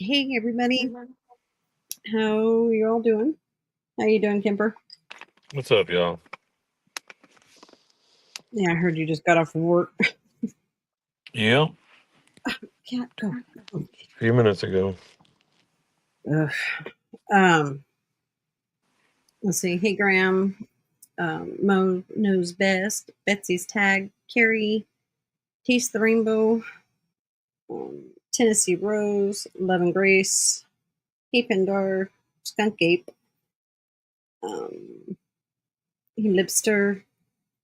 Hey everybody, how you all doing? How you doing, Kimber? What's up, y'all? Yeah, I heard you just got off of work. Yeah, Cat, go. a few minutes ago. Ugh. Um, let's see. Hey Graham, Mo knows best. Betsy's tag. Carrie, Taste the Rainbow. Tennessee Rose, Love and Grace. Hey Pendar, Skunk Ape. Um, Lipster,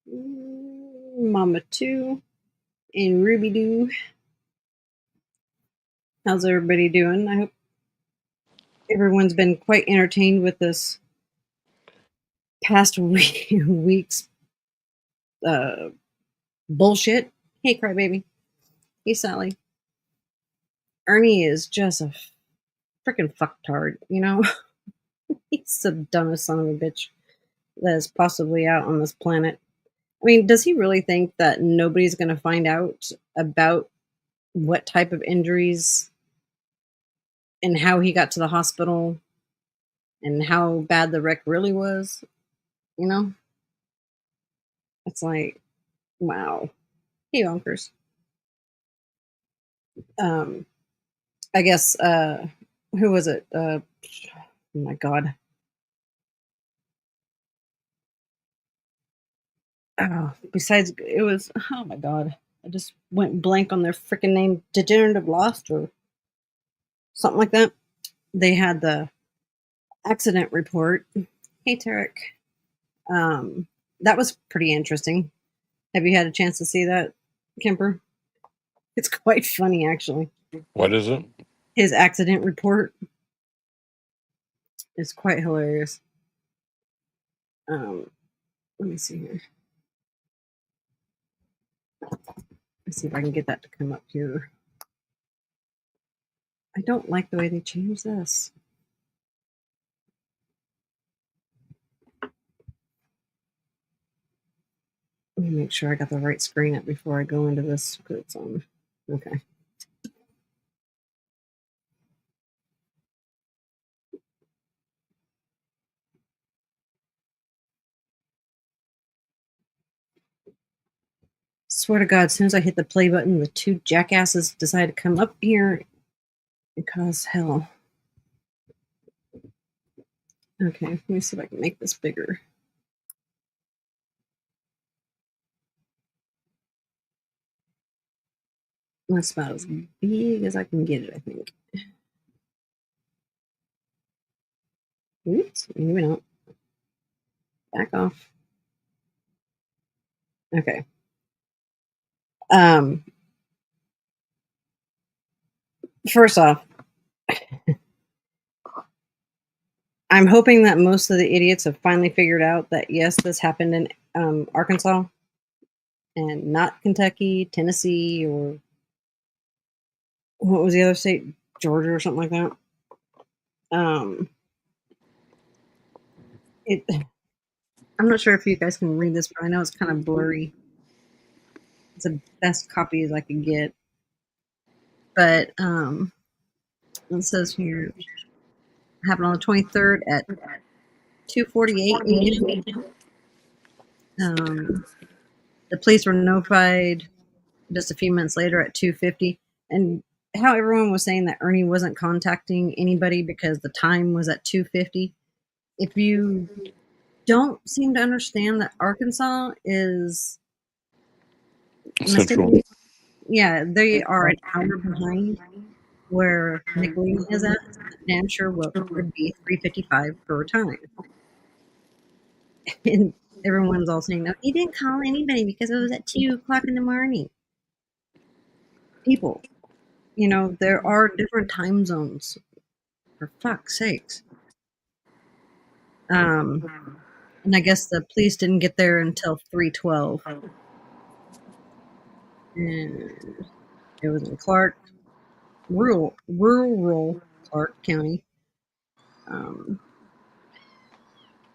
Mama Two, and Ruby Doo. How's everybody doing? I hope everyone's been quite entertained with this past week's uh, bullshit. Hey, crybaby. Hey, Sally. Ernie is just a freaking fucktard, you know? He's the dumbest son of a bitch that is possibly out on this planet. I mean, does he really think that nobody's going to find out about what type of injuries and how he got to the hospital and how bad the wreck really was? You know? It's like, wow. Hey, Bonkers. Um, I guess who was it? Oh my god. Oh, besides it was oh my god. I just went blank on their freaking name. Degenerative lost or something like that. They had the accident report. Hey Tarek. Um that was pretty interesting. Have you had a chance to see that, Kemper? It's quite funny actually. What is it? His accident report is quite hilarious. Let me see here. Let's see if I can get that to come up here. I don't like the way they changed this. Let me make sure I got the right screen up before I go into this. It's on. Okay. Swear to God, as soon as I hit the play button, the two jackasses decide to come up here and cause hell. Okay, let me see if I can make this bigger. That's about as big as I can get it, I think. Oops, maybe not. Back off. Okay. Um, First off, I'm hoping that most of the idiots have finally figured out that yes, this happened in Arkansas and not Kentucky, Tennessee, or what was the other state? Georgia or something like that. Um, it. I'm not sure if you guys can read this, but I know it's kind of blurry. It's the best copy as I could get, but it says here happened on the 23rd at 2:48 a.m. The police were notified just a few minutes later at 2:50, and how everyone was saying that Ernie wasn't contacting anybody because the time was at 2:50. If you don't seem to understand that Arkansas is Central. mistaken, yeah, they are an hour behind where Nickelodeon is at. Damn sure would be 3:55 per time. And everyone's all saying, no, he didn't call anybody because it was at 2 o'clock in the morning. People, there are different time zones. For fuck's sakes. And I guess the police didn't get there until 3:12. And it was in rural Clark County. Um,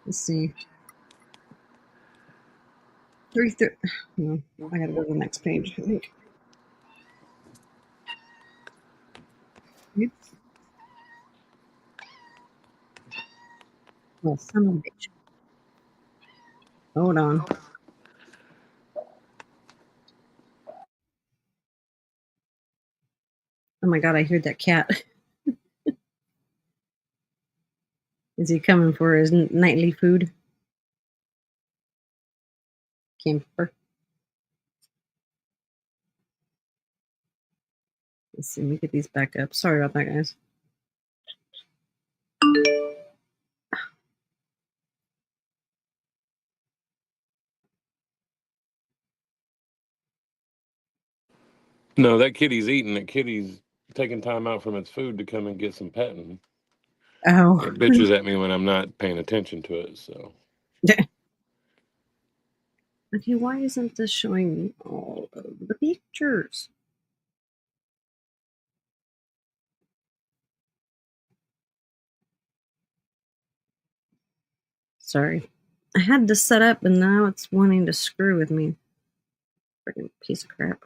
let's see. No, I gotta go to the next page, I think. Oops. Well, son of a bitch. Hold on. Oh my god, I heard that cat. Is he coming for his nightly food? Camper. Let's see, let me get these back up. Sorry about that, guys. No, that kitty's eating. That kitty's taking time out from its food to come and get some petting. Oh. It bitches at me when I'm not paying attention to it. So Okay, why isn't this showing me all of the pictures? Sorry. I had this set up and now it's wanting to screw with me. Freaking piece of crap.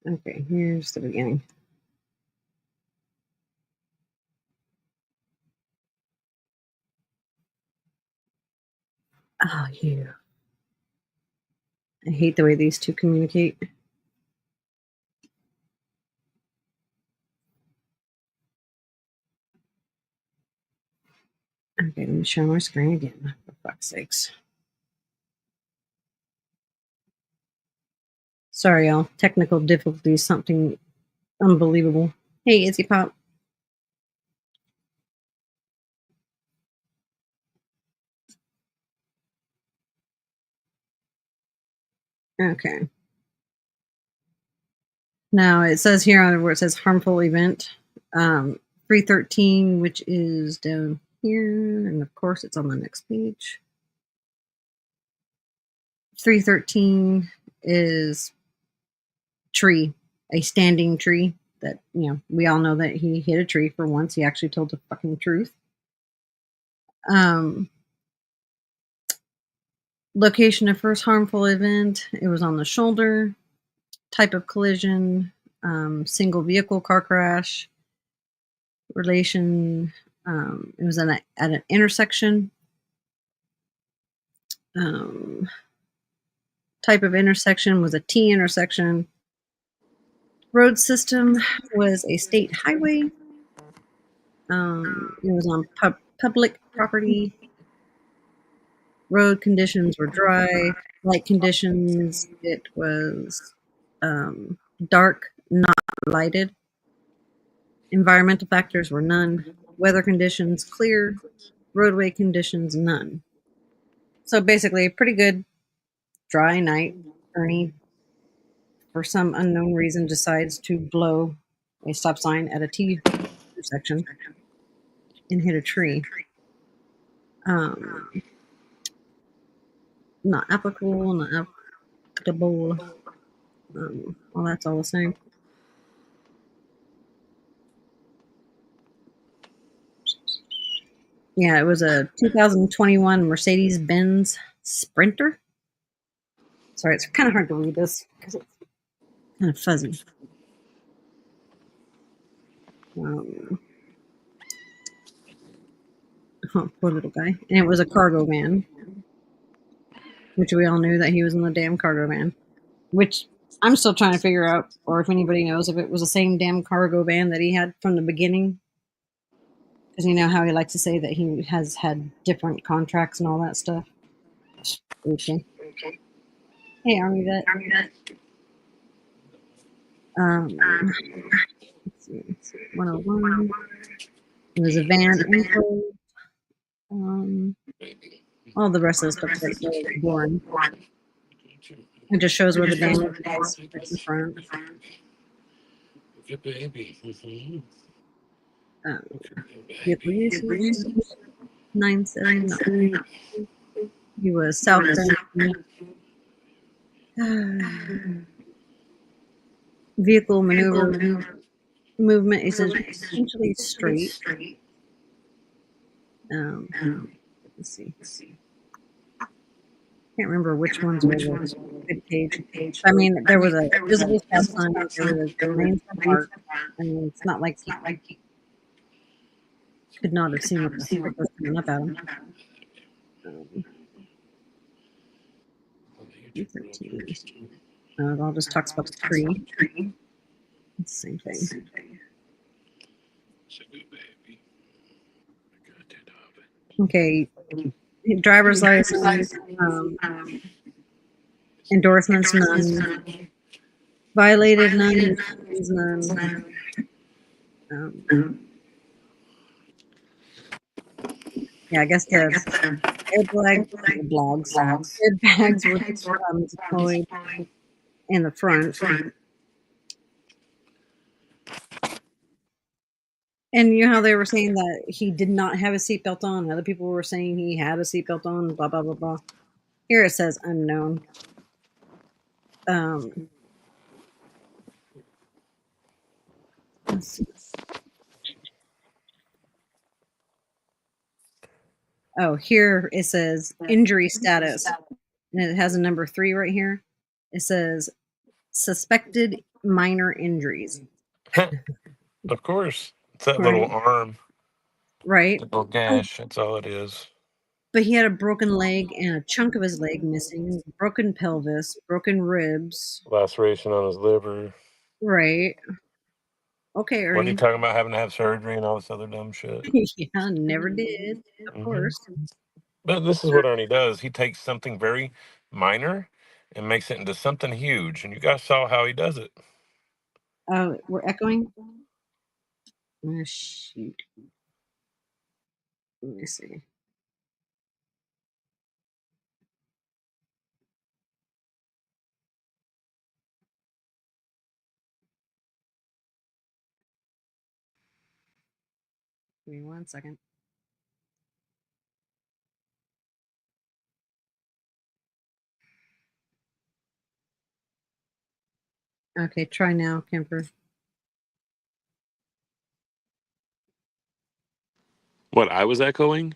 Okay, here's the beginning. Oh, yeah. I hate the way these two communicate. Okay, let me share my screen again, for fuck's sakes. Sorry, y'all. Technical difficulties, something unbelievable. Hey, Izzy Pop. Okay. Now it says here on where it says harmful event, 313, which is down here, and of course it's on the next page. 313 is tree, a standing tree that, we all know that he hit a tree for once. He actually told the fucking truth. Location of first harmful event, it was on the shoulder. Type of collision, single vehicle car crash. Relation, it was at an intersection. Type of intersection was a T intersection. Road system was a state highway. It was on public property. Road conditions were dry. Light conditions, it was dark, not lighted. Environmental factors were none. Weather conditions, clear. Roadway conditions, none. So basically, a pretty good dry night. Ernie, for some unknown reason, decides to blow a stop sign at a T intersection and hit a tree. Not applicable, not applicable. Well, that's all the same. Yeah, it was a 2021 Mercedes-Benz Sprinter. Sorry, it's kind of hard to read this because it's kind of fuzzy. Oh, poor little guy. And it was a cargo van, which we all knew that he was in the damn cargo van, which I'm still trying to figure out, or if anybody knows if it was the same damn cargo van that he had from the beginning. Because you know how he likes to say that he has had different contracts and all that stuff. Okay. Hey, Army Vet. Let's see. 101. It was a van info. All the rest of the stuff is really boring. It just shows where the damage was right in front. good baby. Vehicle usage 979. He was southbound. Vehicle maneuver movement is essentially straight. Let's see. Can't remember which ones were the good page. I mean, there was a visible stop sign, there was lanes were marked. I mean, it's not like he could not have seen what the frick was coming up at him. 13. It all just talks about the tree. It's the same thing. Okay, driver's license, endorsements, none. Violated, none. None. Yeah, I guess the airbags were deployed in the front. And you know how they were saying that he did not have a seatbelt on? Other people were saying he had a seatbelt on, blah, blah, blah, blah. Here it says unknown. Let's see. Oh, here it says injury status. And it has a number 3 right here. It says suspected minor injuries. Of course. It's that Right. little arm. Right. The little gash. That's all it is. But he had a broken leg and a chunk of his leg missing, broken pelvis, broken ribs. Laceration on his liver. Right. Okay, What are you Ernie. talking about having to have surgery and all this other dumb shit? Yeah, never did. Of course. But this is what Ernie does. He takes something very minor and makes it into something huge. And you guys saw how he does it. Oh, we're echoing? Oh, shoot. Let me see. Give me 1 second. Okay, try now, Kemper. What, I was echoing?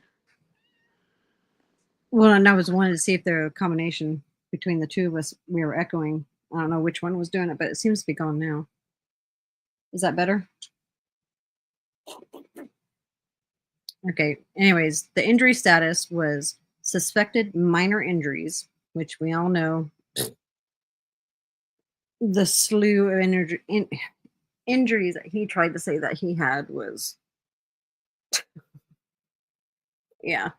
Well, and I was wanting to see if there a combination between the two of us. We were echoing. I don't know which one was doing it, but it seems to be gone now. Is that better? Okay. Anyways, the injury status was suspected minor injuries, which we all know the slew of injuries that he tried to say that he had was, yeah,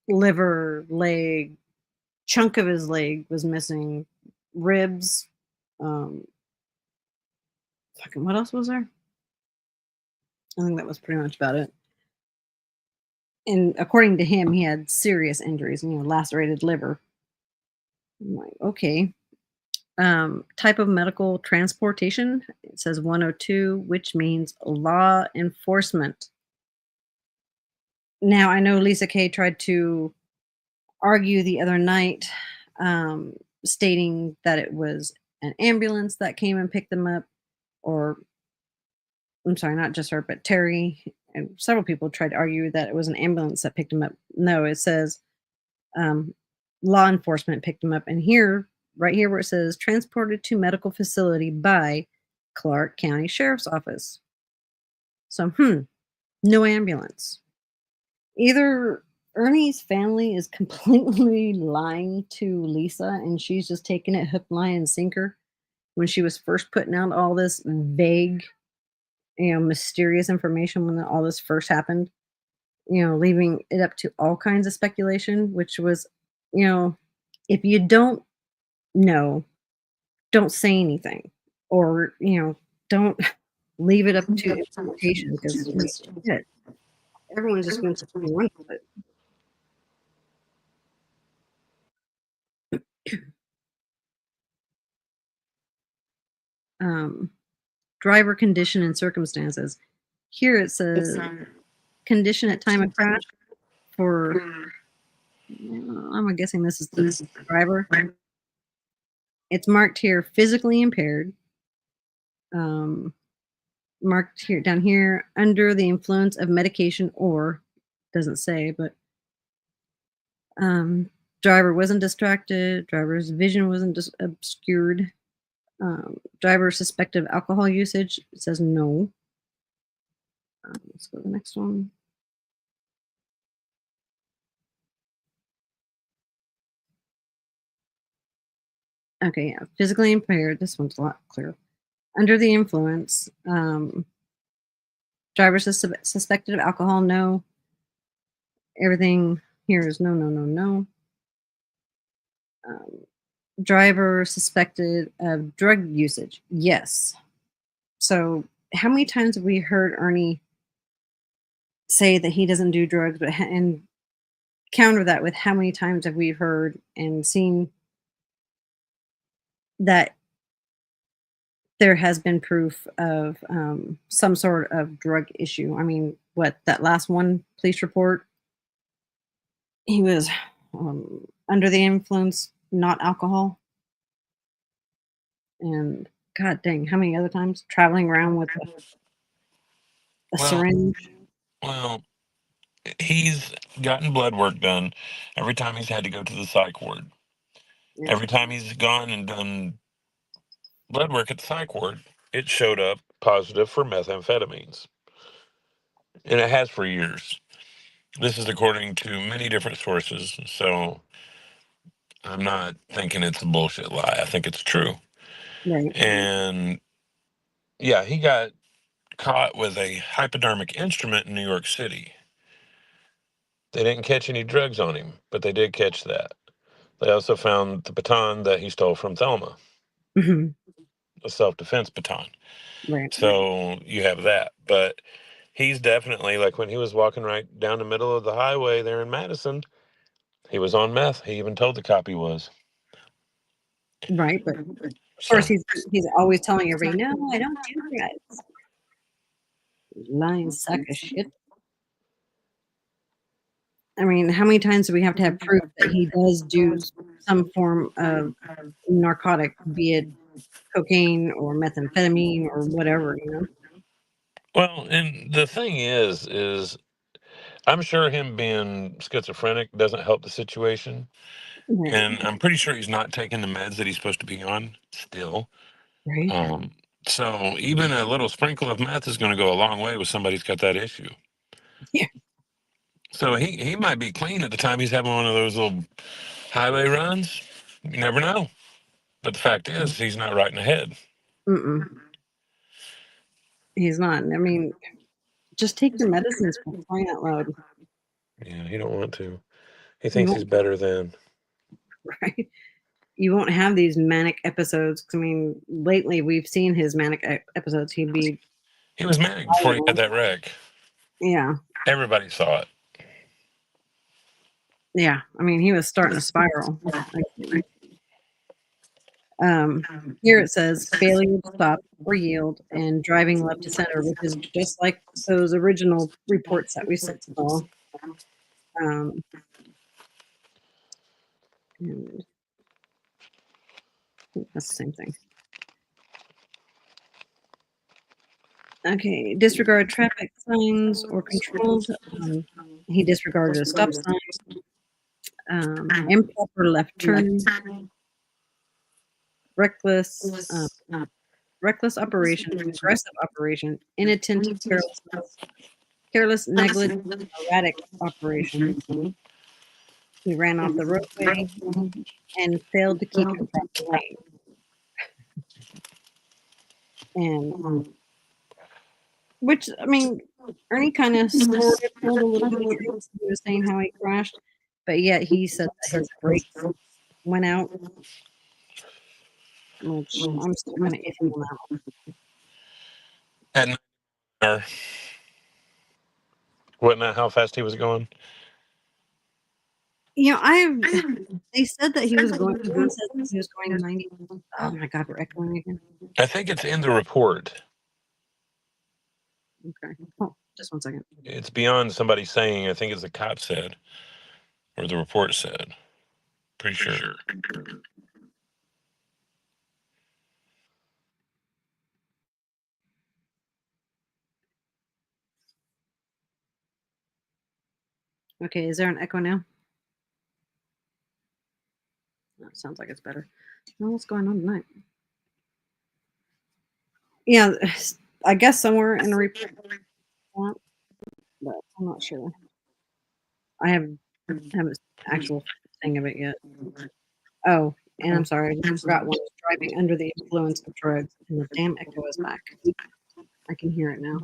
liver, leg, chunk of his leg was missing, ribs. Fucking, what else was there? I think that was pretty much about it. And according to him, he had serious injuries, lacerated liver. I'm like, okay. Type of medical transportation. It says 102, which means law enforcement. Now, I know Lisa Kay tried to argue the other night, stating that it was an ambulance that came and picked them up, or I'm sorry, not just her, but Terry and several people tried to argue that it was an ambulance that picked him up. No, it says law enforcement picked him up. And here, right here where it says transported to medical facility by Clark County Sheriff's Office. So, no ambulance. Either Ernie's family is completely lying to Lisa and she's just taking it hook, line, and sinker when she was first putting out all this vague, mysterious information when all this first happened, leaving it up to all kinds of speculation, which was, if you don't know, don't say anything, or, don't leave it up to interpretation because shit, everyone's just going to run with it. Driver condition and circumstances. Here it says condition at time of crash for, I'm guessing this is the driver. It's marked here physically impaired. Marked here down here under the influence of medication or doesn't say, but Driver wasn't distracted. Driver's vision wasn't obscured. Driver suspected of alcohol usage. It says no. Let's go to the next one. Okay, yeah. Physically impaired. This one's a lot clearer. Under the influence. Driver suspected of alcohol. No. Everything here is no, no, no, no. Driver suspected of drug usage. Yes. So, how many times have we heard Ernie say that he doesn't do drugs, and counter that with how many times have we heard and seen that there has been proof of some sort of drug issue? I mean, what, that last one police report? He was under the influence, not alcohol. And God dang, how many other times traveling around with a Well, syringe? well, he's gotten blood work done every time he's had to go to the psych ward. Yeah. Every time he's gone and done blood work at the psych ward, it showed up positive for methamphetamines. And it has for years. This is according to many different sources. So I'm not thinking it's a bullshit lie. I think it's true. Right. And yeah, he got caught with a hypodermic instrument in New York City. They didn't catch any drugs on him, but they did catch that. They also found the baton that he stole from Thelma, Mhm. a self-defense baton. Right. So you have that. But he's definitely, like when he was walking right down the middle of the highway there in Madison, he was on meth. He even told the cop he was. Right. But of course, So, he's always telling everybody, "No, I don't do drugs." Lying sack of shit. I mean, how many times do we have to have proof that he does do some form of narcotic, be it cocaine or methamphetamine or whatever, you know? well, and the thing is I'm sure him being schizophrenic doesn't help the situation. Right. And I'm pretty sure he's not taking the meds that he's supposed to be on still. Right. Um, so even a little sprinkle of meth is going to go a long way with somebody who's got that issue. Yeah. So he might be clean at the time he's having one of those little highway runs. You never know. But the fact is, he's not right in the head. Mm-mm. He's not. I mean, just take your medicines for crying out loud. Yeah, he don't want to. He You thinks he's won't, better than. right? You won't have these manic episodes. 'Cause, I mean, lately we've seen his manic episodes. He'd be, He was manic before he had that wreck. yeah, Everybody saw it. yeah. I mean, he was starting to spiral. Again. Um, Here it says failure to stop or yield and driving left to center, which is just like those original reports that we saw. Um, and I think that's the same thing. Okay, disregard traffic signs or controlled. He disregarded a stop sign. Improper left turn, reckless, reckless operation, aggressive operation, inattentive carelessness, careless, negligent, erratic operation. He ran off the roadway and failed to keep in proper lane. And which, I mean, Ernie kind of sort of told a little bit of truth. He was saying how he crashed, but yet he said that his brakes went out, which I'm still kind of iffy on that. At night, or wasn't that how fast he was going? You know, they said that he was going. He said that he was going 90. Oh my God, we're echoing again. I think it's in the report. Okay, oh, just 1 second. It's beyond somebody saying. I think it's the cop said, or the report said. Pretty sure. Okay, is there an echo now? it sounds like it's better. Well, what's going on tonight? Yeah, I guess somewhere in the report, but I'm not sure. I haven't seen the actual thing of it yet. Oh, and I'm sorry, I just forgot one is driving under the influence of drugs, and the damn echo is back. I can hear it now.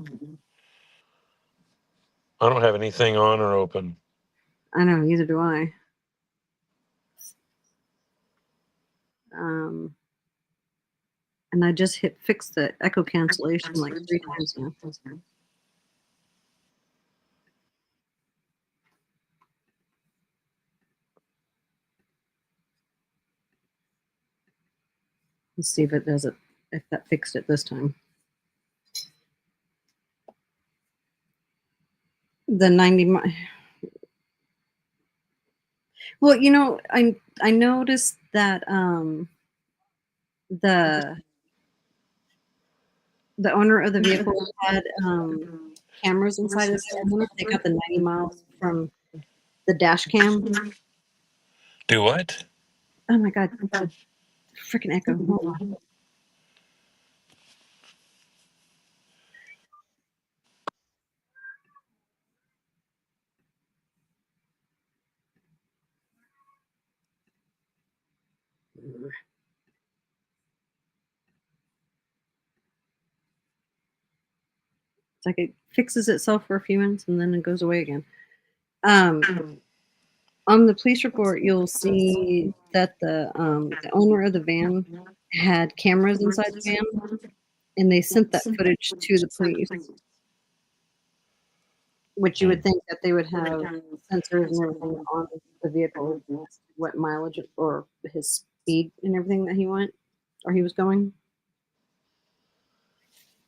I don't have anything on or open. I know, neither do I. Um, and I just hit fix the echo cancellation like 3 times now. Let's see if it does it, if that fixed it this time. The 90 well, you know, I noticed that the owner of the vehicle had cameras inside his head. I wonder if they got the 90 miles from the dash cam. Do what? Oh my god, the freaking echo. Hold on. It's like it fixes itself for a few minutes and then it goes away again. Um, on the police report, you'll see that the owner of the van had cameras inside the van, and they sent that footage to the police, which you would think that they would have sensors and everything on the vehicle, as to what mileage or his speed and everything that he went or he was going.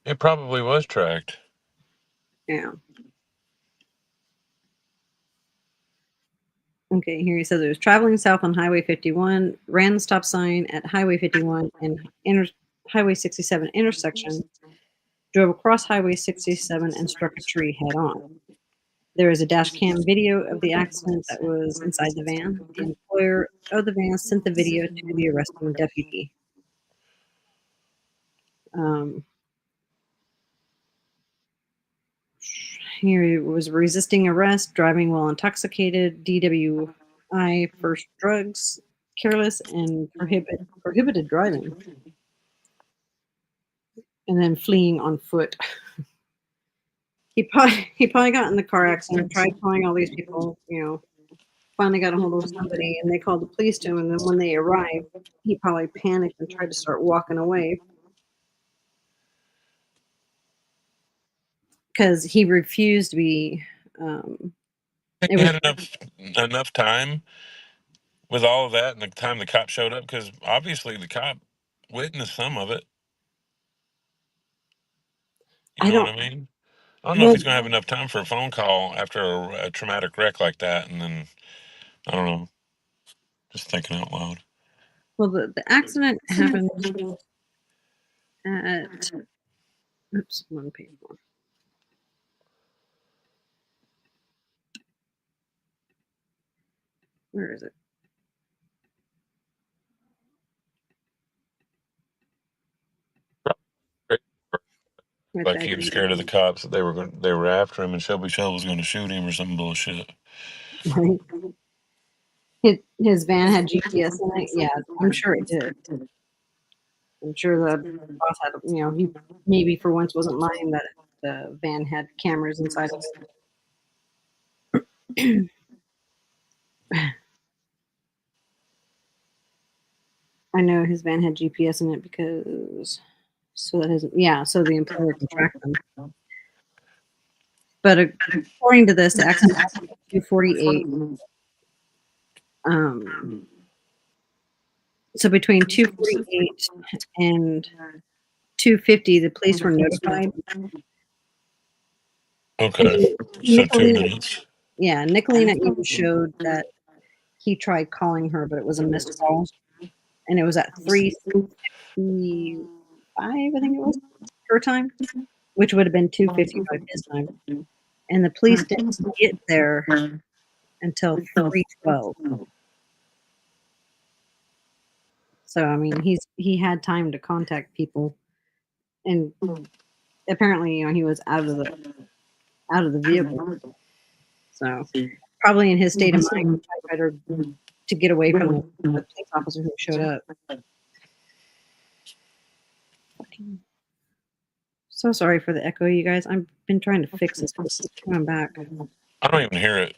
It probably was tracked. Yeah. Okay, here he says it was traveling south on Highway 51, ran the stop sign at Highway 51 and Highway 67 intersection, drove across Highway 67 and struck a tree head on. There is a dash cam video of the accident that was inside the van. The employer of the van sent the video to the arresting deputy. He was resisting arrest, driving while intoxicated, DWI, first drugs, careless, and prohibited driving, and then fleeing on foot. He probably got in the car accident, tried calling all these people, finally got a hold of somebody, and they called the police to him, and then when they arrived, he probably panicked and tried to start walking away because he refused to be, Think it you was had enough time with all of that and the time the cop showed up? Because obviously the cop witnessed some of it. You I know what don't I mean? I don't know if well he's going to have enough time for a phone call after a traumatic wreck like that. And then, I don't know, just thinking out loud. well, the accident happened at, oops, one page more. Where is it? Right Like there. he was scared of the cops that they were after him, and Shelby Shell was going to shoot him or some bullshit. Right. His van had GPS in it. Yeah, I'm sure it did. I'm sure the boss had, he maybe for once wasn't lying that the van had cameras inside of it. I know his van had GPS in it because so the employer can track them. But according to this, the accident happened at 2:48. So between 2:48 and 2:50, the police were notified. Okay, And so 2 Nicolina, minutes. yeah, Nicolina even showed that he tried calling her, but it was a missed call, and it was at 3:55, I think it was, her time, which would have been 2:55 his time, and the police didn't get there until 3:12. So I mean, he had time to contact people, and apparently, he was out of the vehicle. So probably in his state of mind, better to get away from the police officer who showed up. So sorry for the echo, you guys. I've been trying to fix this, but it's coming back. I don't even hear it.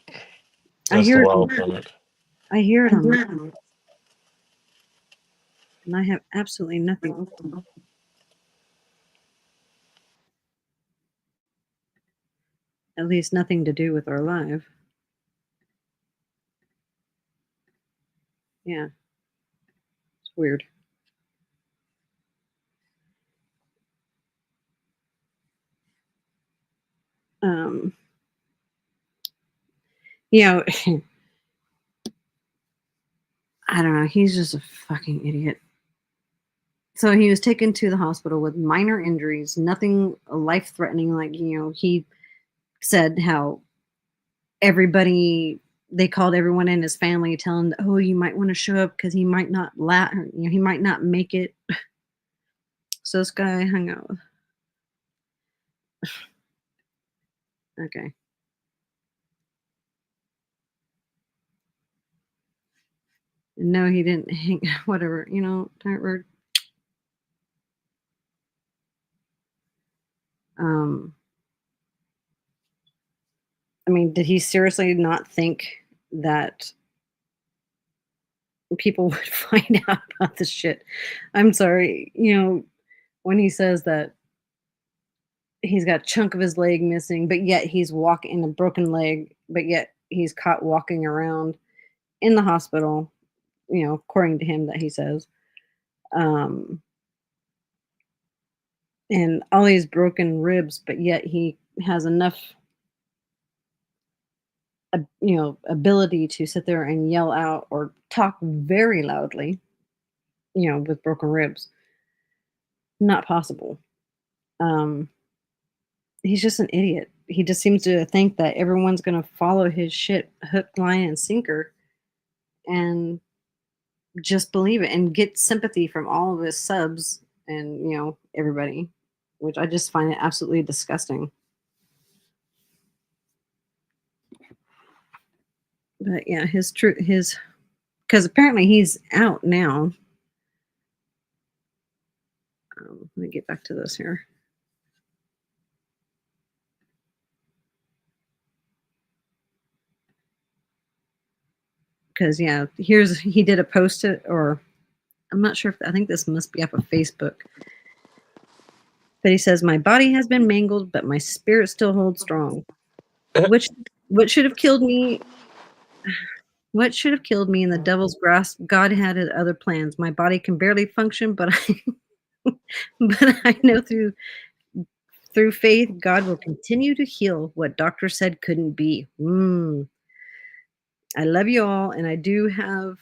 I That's the hear it. wild part. I hear it on my, and I have absolutely nothing open. At least nothing to do with our live. Yeah, it's weird. Um, you know, I don't know. He's just a fucking idiot. So he was taken to the hospital with minor injuries, nothing life threatening. Like, he said how everybody, they called everyone in his family, telling, oh, you might want to show up because he might not he might not make it. So this guy hung out with, okay. No, he didn't hang, whatever, tired. Um, I mean, did he seriously not think that people would find out about this shit? I'm sorry, when he says that he's got a chunk of his leg missing, but yet he's walking a broken leg, but yet he's caught walking around in the hospital, according to him that he says. Um, and all these broken ribs, but yet he has enough ability to sit there and yell out or talk very loudly, with broken ribs. Not possible. Um, he's just an idiot. He just seems to think that everyone's going to follow his shit hook, line, and sinker and just believe it and get sympathy from all of his subs and, everybody, which I just find it absolutely disgusting. But yeah, because apparently he's out now. Let me get back to this here. Because yeah, he did a post it, or I'm not sure I think this must be up of Facebook. But he says, my body has been mangled, but my spirit still holds strong. Which what should have killed me? What should have killed me in the devil's grasp? God had other plans. My body can barely function, but but I know through faith, God will continue to heal what doctors said couldn't be. I love you all, and I do have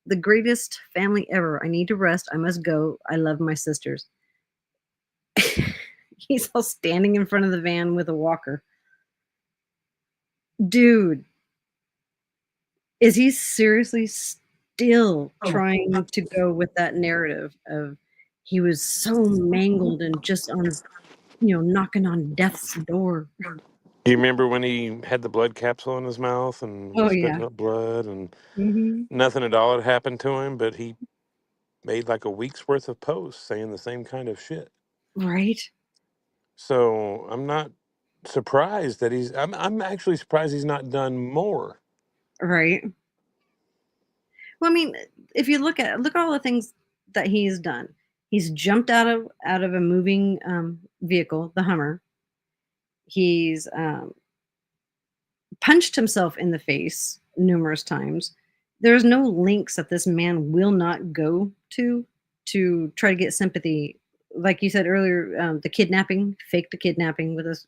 the greatest family ever. I need to rest. I must go. I love my sisters. He's all standing in front of the van with a walker. Dude, is he seriously still trying to go with that narrative of he was so mangled and just on, knocking on death's door? Do you remember when he had the blood capsule in his mouth and Oh, was yeah. spitting up blood and Mhm. nothing at all had happened to him, but he made like a week's worth of posts saying the same kind of shit. Right? So I'm not surprised that I'm actually surprised he's not done more. Right. Well, I mean, if you look at all the things that he's done. He's jumped out of a moving, vehicle, the Hummer. He's, punched himself in the face numerous times. There's no links that this man will not go to try to get sympathy. Like you said earlier, the kidnapping, faked the kidnapping with us,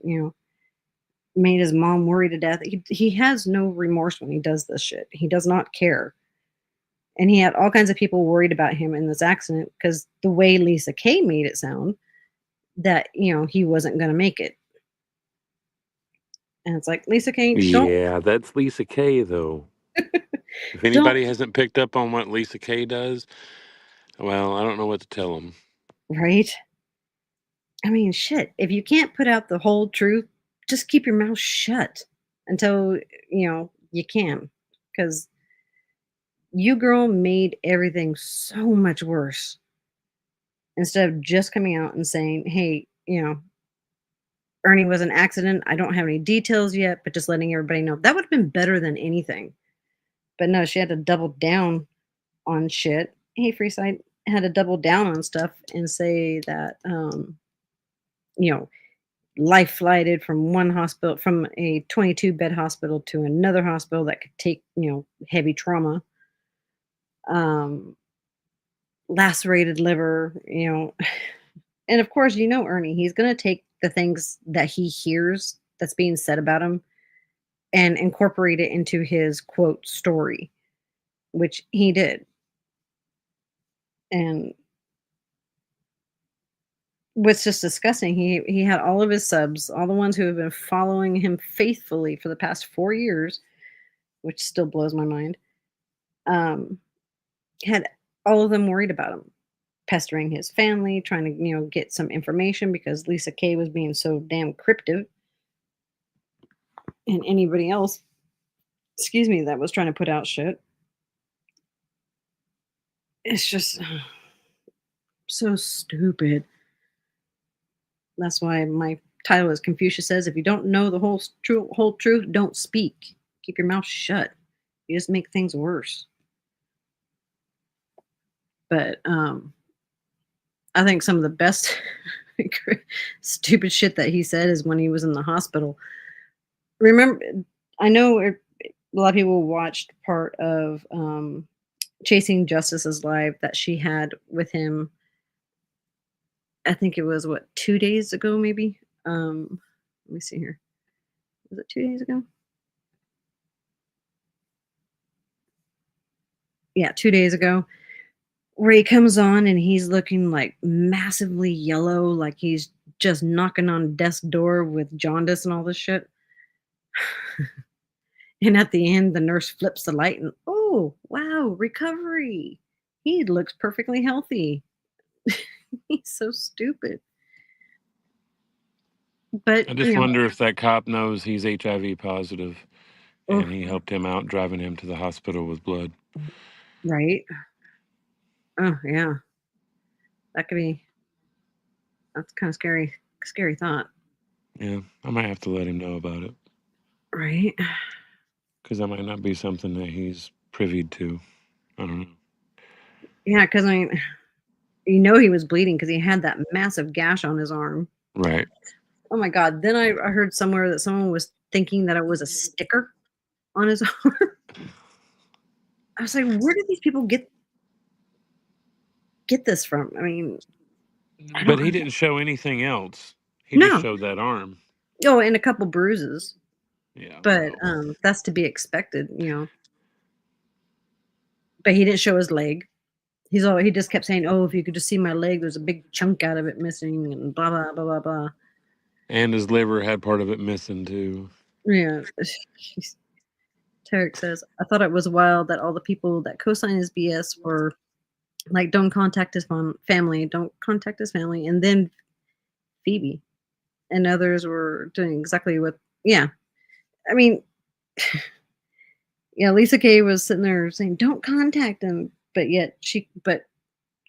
made his mom worry to death. He has no remorse when he does this shit. He does not care. And he had all kinds of people worried about him in this accident because the way Lisa Kay made it sound that, he wasn't going to make it. And it's like, Lisa Kay, Yeah, that's Lisa Kay, though. If don't, anybody hasn't picked up on what Lisa Kay does, Well, I don't know what to tell them. right? I mean, shit. If you can't put out the whole truth, just keep your mouth shut until you can, because you girl made everything so much worse. Instead of just coming out and saying, "Hey, Ernie was an accident. I don't have any details yet, but just letting everybody know." That would have been better than anything. But no, she had to double down on shit. Hey, Freeside had to double down on stuff and say that, you know, life flighted from one hospital, from a 22 bed hospital to another hospital that could take, heavy trauma, um, lacerated liver, and of course, Ernie, he's going to take the things that he hears that's being said about him and incorporate it into his quote story, which he did. And what's just disgusting, he had all of his subs, all the ones who have been following him faithfully for the past 4 years, which still blows my mind. Um, had all of them worried about him, pestering his family, trying to get some information because Lisa Kay was being so damn cryptic, and anybody else, excuse me, that was trying to put out shit. It's just so stupid. That's why my title is Confucius says, if you don't know the whole truth, don't speak. Keep your mouth shut. You just make things worse. But I think some of the best stupid shit that he said is when he was in the hospital. Remember, I know a lot of people watched part of Chasing Justice's live that she had with him. I think it was, what, 2 days ago, maybe. Let me see here. Was it 2 days ago? Yeah, 2 days ago. Where he comes on and he's looking like massively yellow, like he's just knocking on death's door with jaundice and all this shit. And at the end, the nurse flips the light and, oh, wow, recovery. He looks perfectly healthy. He's so stupid. But, I just wonder if that cop knows he's HIV positive oh, and he helped him out, driving him to the hospital with blood. right. Oh, yeah. That could be, that's kind of scary thought. Yeah, I might have to let him know about it. Right. Because that might not be something that he's privy to. I don't know. Yeah, because I mean, he was bleeding because he had that massive gash on his arm. Right. Oh my god, then I heard somewhere that someone was thinking that it was a sticker on his arm. I was like, "Where did these people get this from?" I mean, I But don't he didn't show anything else. He just no. showed that arm. Oh, and a couple bruises, Yeah, but, well. that's to be expected, but he didn't show his leg. He just kept saying, "Oh, if you could just see my leg, there's a big chunk out of it missing," and blah, blah, blah, blah, blah. And his liver had part of it missing, too. Yeah. Tarek says, "I thought it was wild that all the people that co-signed his BS were like, 'Don't contact his family, don't contact his family,' and then Phoebe and others were doing exactly what." Yeah. I mean, yeah, Lisa Kay was sitting there saying, "Don't contact him," but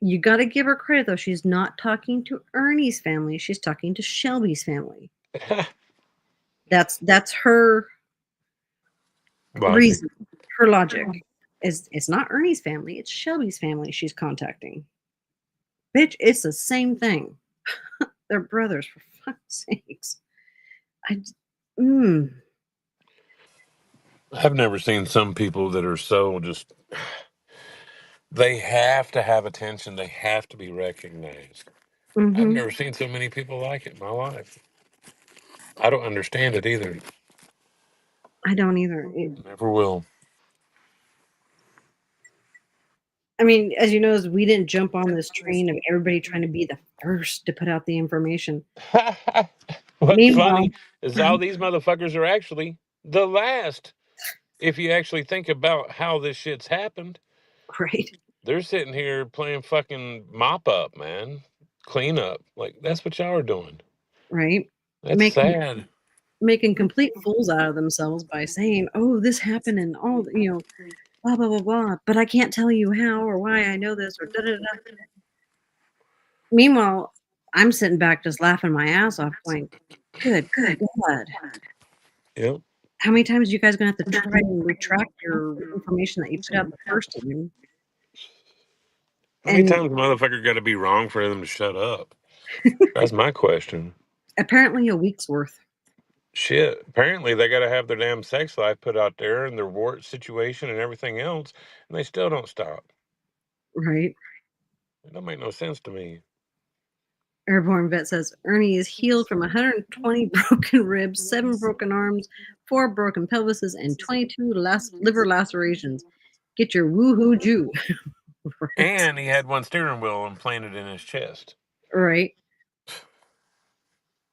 you gotta give her credit, though, she's not talking to Ernie's family, she's talking to Shelby's family. That's her Logic. reason, her logic is it's not Ernie's family, it's Shelby's family she's contacting. Bitch, it's the same thing. They're brothers, for fuck's sakes. I j mm, I've never seen some people that are so just, they have to have attention. They have to be recognized. I've mhm. never seen so many people like it in my life. I don't understand it either. I don't either. Never will. I mean, as you notice, we didn't jump on this train of everybody trying to be the first to put out the information. What's Meanwhile funny is all these motherfuckers are actually the last. If you actually think about how this shit's happened, right? They're sitting here playing fucking mop up, man. Clean up. Like, that's what y'all are doing. Right? That's Making sad. complete fools out of themselves by saying, "Oh, this happened," and all, blah blah blah blah. But I can't tell you how or why I know this or da da da. Meanwhile, I'm sitting back just laughing my ass off, going, "Good God, Yep. how many times are you guys gonna have to try and retract your information that you put out the first time?" How many And times motherfucker got to be wrong for them to shut up? That's my question. apparently a week's worth. Shit. Apparently, they got to have their damn sex life put out there and their wart situation and everything else, and they still don't stop. Right? It don't make no sense to me. Airborne Vet says Ernie is healed from 120 broken ribs, 7 broken arms, 4 broken pelvises, and 22 liver lacerations. Get your woohoo Jew. Right. And he had one steering wheel implanted in his chest. Right.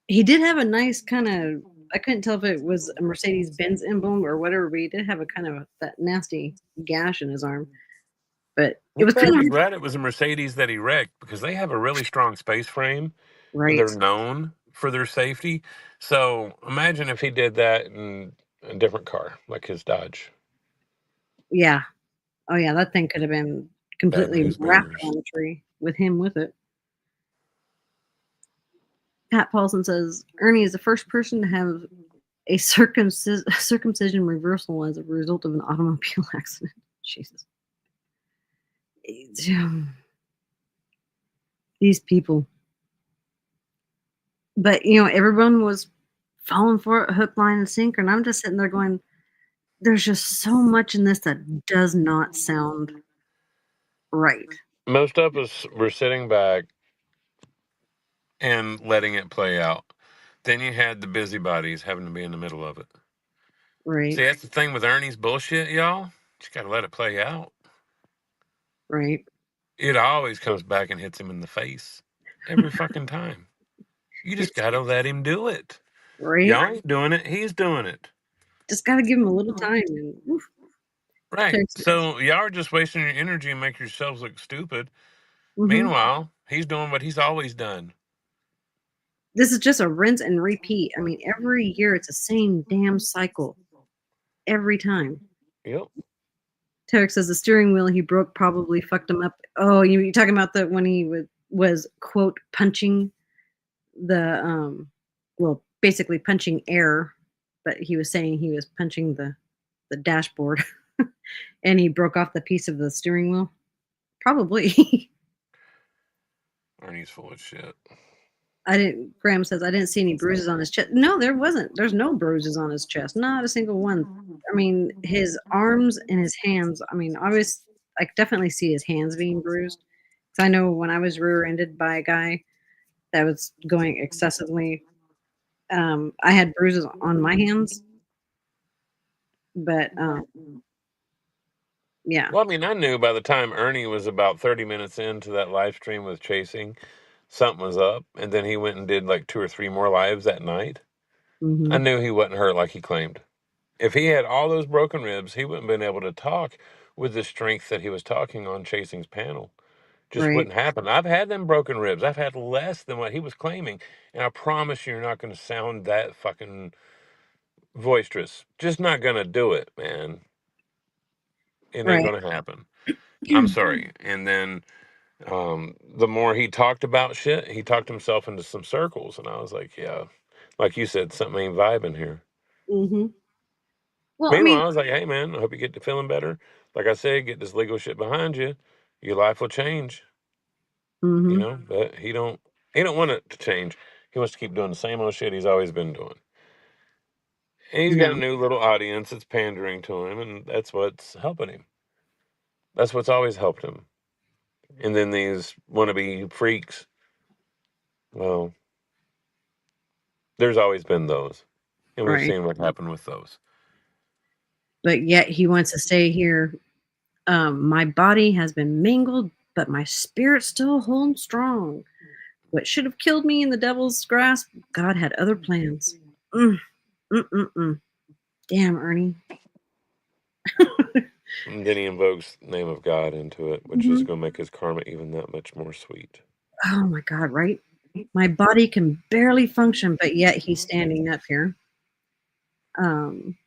He did have a nice kind of, I couldn't tell if it was a Mercedes Benz emblem or whatever, but he did have a kind of that nasty gash in his arm. But it He was better kind be of glad it was a Mercedes that he wrecked, because they have a really strong space frame and right. they're known for their safety. So imagine if he did that in a different car, like his Dodge. Yeah. Oh yeah, that thing could have been Bad completely news wrapped bears. on the tree with him with it. Pat Paulson says Ernie is the first person to have a circumcision reversal as a result of an automobile accident. Jesus. These people. But, everyone was falling for it hook, line, and sinker, and I'm just sitting there going, there's just so much in this that does not sound right. Most of us were sitting back and letting it play out. Then you had the busybodies having to be in the middle of it. Right, See, that's the thing with Ernie's bullshit, y'all. You gotta let it play out. right, It always comes back and hits him in the face. Every fucking time. You just it's gotta let him do it. right. Y'all ain't doing it, he's doing it. Just gotta give him a little time and oof, Right. takes So y'all are just wasting your energy and make yourselves look stupid. mhm. Meanwhile, he's doing what he's always done. This is just a rinse and repeat. I mean, every year it's the same damn cycle every time. Yep. Tarek says the steering wheel he broke probably fucked him up. Oh, you talking about the when he was quote punching the well, basically punching air, but he was saying he was punching the dashboard and he broke off the piece of the steering wheel. Probably. Ernie's full of shit. Graham says I didn't see any bruises on his chest. No, there wasn't. There's no bruises on his chest. Not a single one. I mean, his arms and his hands, I mean, I could definitely see his hands being bruised. 'Cause I know when I was rear-ended by a guy that was going excessively, I had bruises on my hands, but, yeah. Well, I mean, I knew by the time Ernie was about 30 minutes into that live stream with Chasing, something was up. And then he went and did like 2 or 3 more lives that night. I Mhm. knew he wasn't hurt like he claimed. If he had all those broken ribs, he wouldn't have been able to talk with the strength that he was talking on Chasing's panel. Just Right. wouldn't happen. I've had them broken ribs. I've had less than what he was claiming. And I promise you're not going to sound that fucking boisterous. Just not going to do it, man. It ain't Right. going to happen. I'm sorry. And then the more he talked about shit, he talked himself into some circles. And I was like, yeah, like you said, something ain't vibing here. Mhm. Well, I Meanwhile, mean I was like, hey, man, I hope you get to feeling better. Like I said, get this legal shit behind you. Your life will change, mhm. but he don't want it to change. He wants to keep doing the same old shit he's always been doing. And he's got a Yeah. new little audience that's pandering to him, and that's what's helping him. That's what's always helped him. And then these wannabe freaks, well, there's always been those. And we've Right. seen what happened with those. But yet he wants to stay here. My body has been mangled, but my spirit still holds strong. What should have killed me in the devil's grasp, God had other plans. Mm, mm, mm, mm. Damn, Ernie. And then he invokes the name of God into it, which is Mhm. going to make his karma even that much more sweet. Oh my god, right? My body can barely function, but yet he's standing up here. Um,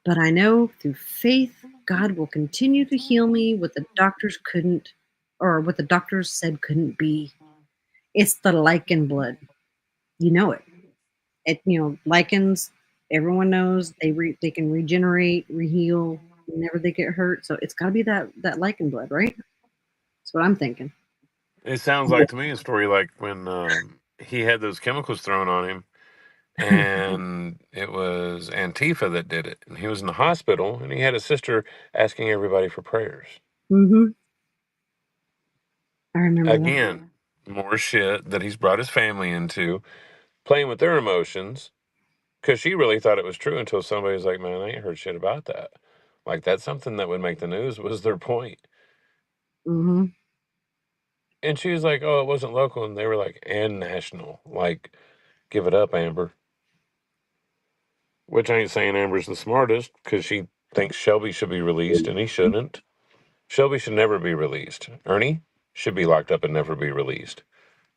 but I know through faith, God will continue to heal me what the doctors couldn't, or what the doctors said couldn't be. It's the lichen blood. You know it. Lichens, everyone knows they can regenerate, reheal whenever they get hurt. So it's got to be that lichen blood, right? That's what I'm thinking. It sounds like to me a story like when he had those chemicals thrown on him, and it was Antifa that did it. And he was in the hospital, and he had a sister asking everybody for prayers. Mhm. I remember that. Again, more shit that he's brought his family into, playing with their emotions, because she really thought it was true until somebody was like, man, I ain't heard shit about that. Like, that's something that would make the news, was their point. Mhm. And she was like, oh, it wasn't local. And they were like, and national. Like, give it up, Amber. Which I ain't saying Amber's the smartest, because she thinks Shelby should be released, and he shouldn't. Shelby should never be released. Ernie should be locked up and never be released.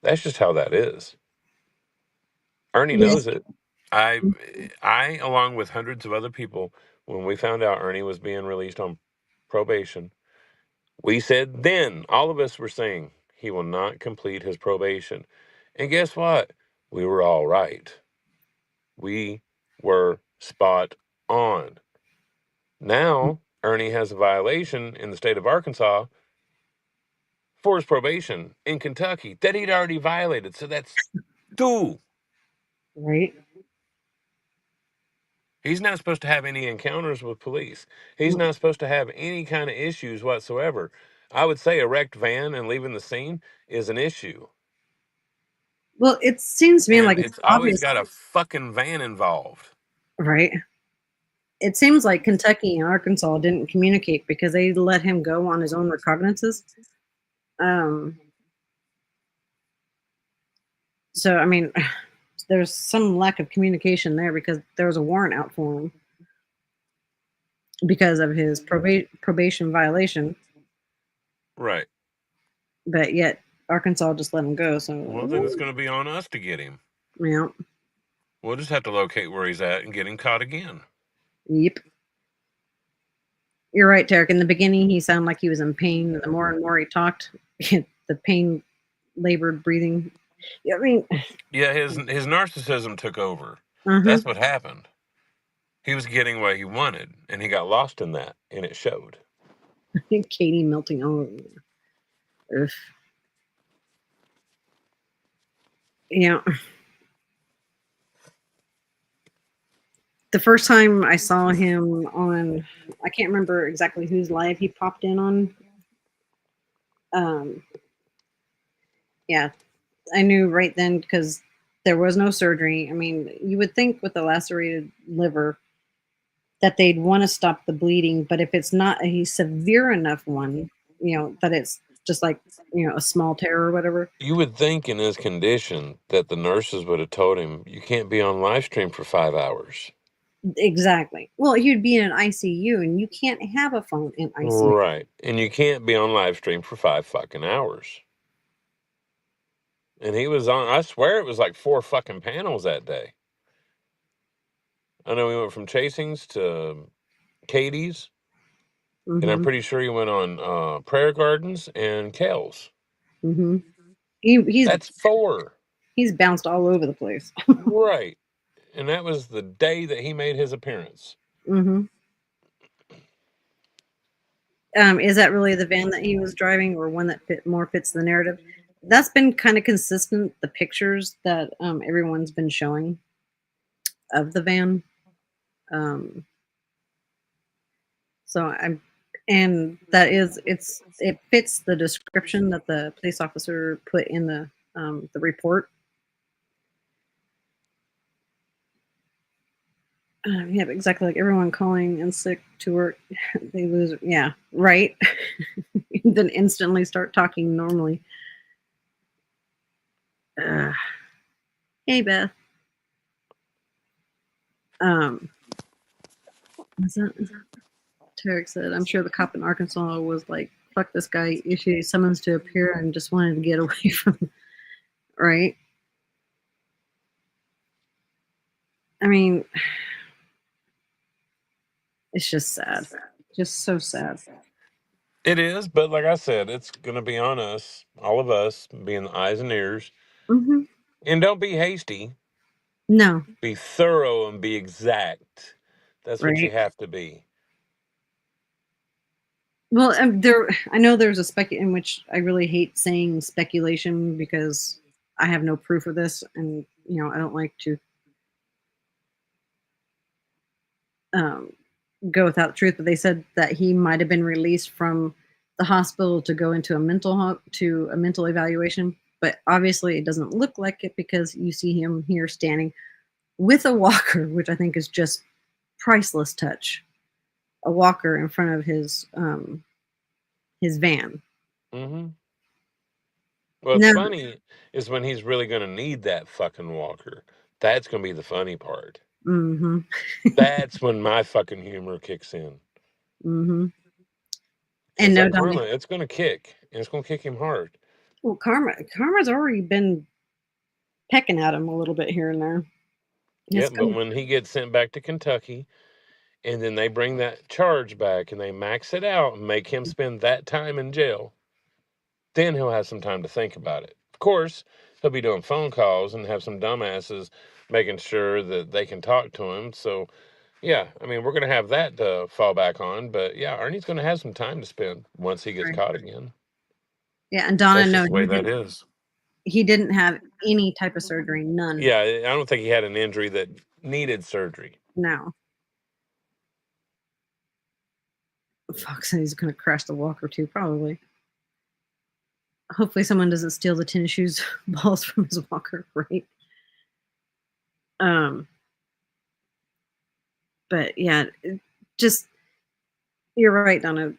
That's just how that is. Ernie Yeah. knows it. I, I, along with hundreds of other people, when we found out Ernie was being released on probation, we said then, all of us were saying, he will not complete his probation. And guess what? We were all right. We were spot on. Now, Ernie has a violation in the state of Arkansas for his probation in Kentucky that he'd already violated. So that's two. Right? He's not supposed to have any encounters with police. He's Mm. not supposed to have any kind of issues whatsoever. I would say a wrecked van and leaving the scene is an issue. Well, it seems to me And like it's it's always obvious, got a fucking van involved. right? It seems like Kentucky and Arkansas didn't communicate because they let him go on his own recognizances. Um, so I mean, there's some lack of communication there because there was a warrant out for him because of his probation violation, Right. but yet Arkansas just let him go. Well, then it's So, going to be on us to get him. yeah, We'll just have to locate where he's at and get him caught again. yep. You're right, Tarek. In the beginning, he sounded like he was in pain. The more and more he talked, the pain, labored breathing. I mean, Yeah, his narcissism took over. uh-huh. That's what happened. He was getting what he wanted, and he got lost in that, and it showed. Katie melting all over. Ugh. Yeah. The first time I saw him on, I can't remember exactly whose live he popped in on. Um, yeah, I knew right then because there was no surgery. I mean, you would think with a lacerated liver that they'd want to stop the bleeding, but if it's not a severe enough one, that it's just like, a small tear or whatever. You would think in his condition that the nurses would have told him, you can't be on live stream for 5 hours. Exactly. Well, you'd be in an ICU and you can't have a phone in ICU. Right. And you can't be on live stream for 5 fucking hours. And he was on, I swear it was like 4 fucking panels that day. I know he went from Chasings to Katie's, and I'm Hmm. pretty sure he went on Prayer Gardens and Kale's. Hmm. He's That's four. he's bounced all over the place. Right. And that was the day that he made his appearance. Hmm. Is that really the van that he was driving, or one that more fits the narrative? That's been kind of consistent. The pictures that everyone's been showing of the van. Um, so I'm, and that is it fits the description that the police officer put in the report. Yeah, exactly, like everyone calling in sick to work, they lose. Yeah, right. Then instantly start talking normally. Uh, hey, Beth. Um, is that Tarek said, I'm sure the cop in Arkansas was like, fuck this guy, issued summons to appear and just wanted to get away from him. Right? I mean, it's just sad. Just so sad. It is, but like I said, it's going to be on us, all of us, being the eyes and ears. Mm-hmm. And don't be hasty. No. Be thorough and be exact. That's what you Right? have to be. Well, I know there's a spec in which I really hate saying speculation because I have no proof of this, and I don't like to um, go without the truth. But they said that he might have been released from the hospital to go into a mental evaluation, but obviously it doesn't look like it because you see him here standing with a walker, which I think is just priceless touch. A walker in front of his van. Mm-hmm. What's No. funny is when he's really going to need that fucking walker. That's going to be the funny part. Mm-hmm. That's when my fucking humor kicks in. Mm-hmm. And Because no, that Donna. karma, it's going to kick. And it's going to kick him hard. Well, karma's already been pecking at him a little bit here and there. Yeah, It's but come when he gets sent back to Kentucky, and then they bring that charge back and they max it out and make him spend that time in jail, then he'll have some time to think about it. Of course, he'll be doing phone calls and have some dumbasses making sure that they can talk to him. So, yeah, I mean, we're going to have that to fall back on. But yeah, Ernie's going to have some time to spend once he gets right. caught again. Yeah, and Donna, That's no, just the way that is. he didn't have any type of surgery, none. Yeah, I don't think he had an injury that needed surgery. No. Fox said he's gonna crash the walker too, probably. Hopefully someone doesn't steal the tennis shoes balls from his walker, right? Um, but yeah, just you're right, Donna.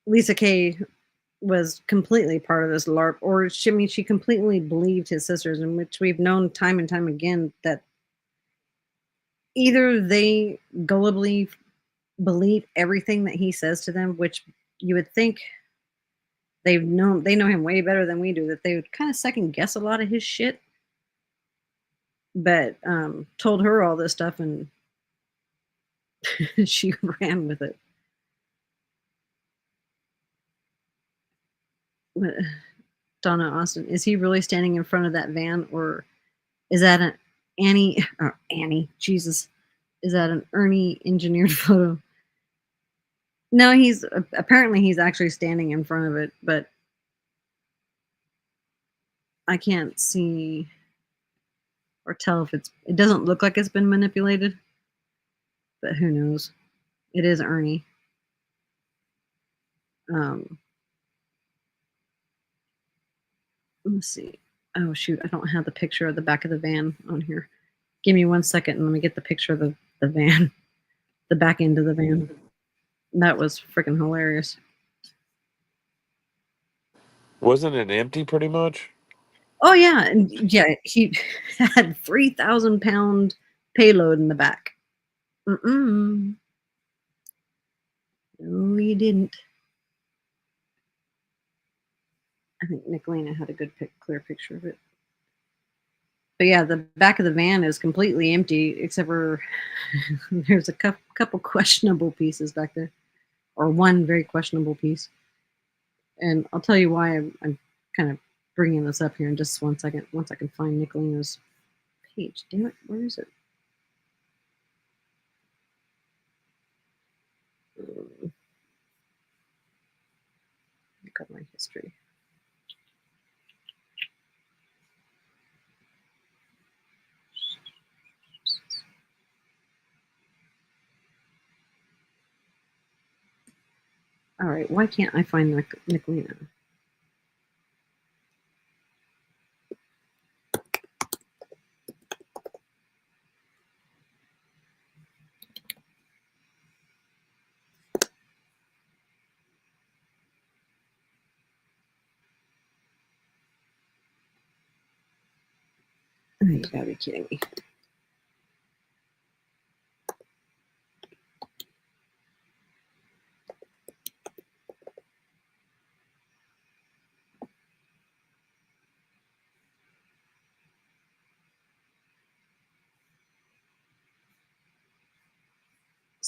Lisa Kay was completely part of this LARP, or she completely believed his sisters, in which we've known time and time again that either they gullibly believe everything that he says to them, which you would think they know him way better than we do, that they would kind of second guess a lot of his shit, but told her all this stuff and she ran with it. Donna Austin, is he really standing in front of that van, or is that an Annie? Jesus, is that an Ernie engineered photo? No, he's apparently he's actually standing in front of it, but I can't see or tell if it doesn't look like it's been manipulated, but who knows? It is Ernie. Um, let's see. Oh shoot, I don't have the picture of the back of the van on here. Give me 1 second and let me get the picture of the van, the back end of the van. That was freaking hilarious. Wasn't it empty pretty much? Oh yeah, and yeah, he had 3,000 pound payload in the back. Mm-mm. No, he didn't. I think Nicolina had a good clear picture of it. But yeah, the back of the van is completely empty except for there's a couple questionable pieces back there, or one very questionable piece. And I'll tell you why I'm kind of bringing this up here in just 1 second. Once I can find Nicolina's page. Damn it, where is it? Look up my history. All right, why can't I find Nicolina? Oh, you gotta be kidding me.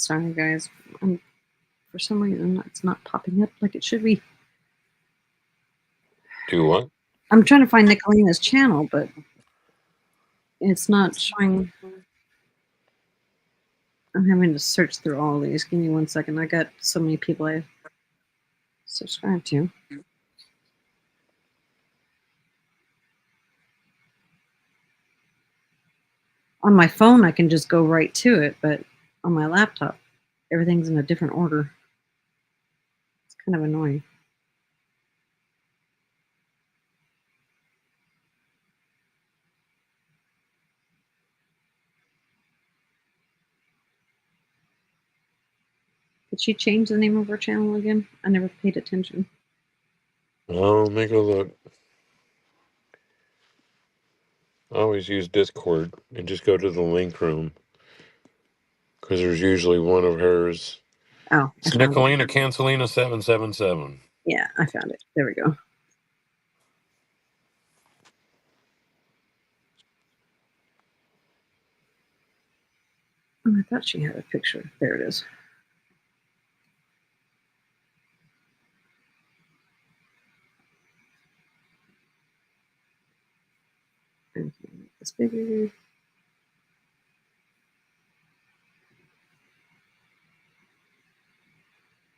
Sorry, guys. For some reason, it's not popping up like it should be. Do what? I'm trying to find Nicolina's channel, but it's not showing. I'm having to search through all of these. Give me 1 second. I got so many people I subscribe to. On my phone, I can just go right to it, but on my laptop, everything's in a different order. It's kind of annoying. Did she change the name of her channel again? I never paid attention. I'll make a look. I always use Discord and just go to the link room because there's usually one of hers. Oh, It's Nicolina Cancelina 777. Yeah, I found it. There we go. Oh, I thought she had a picture. There it is. Okay, make this bigger.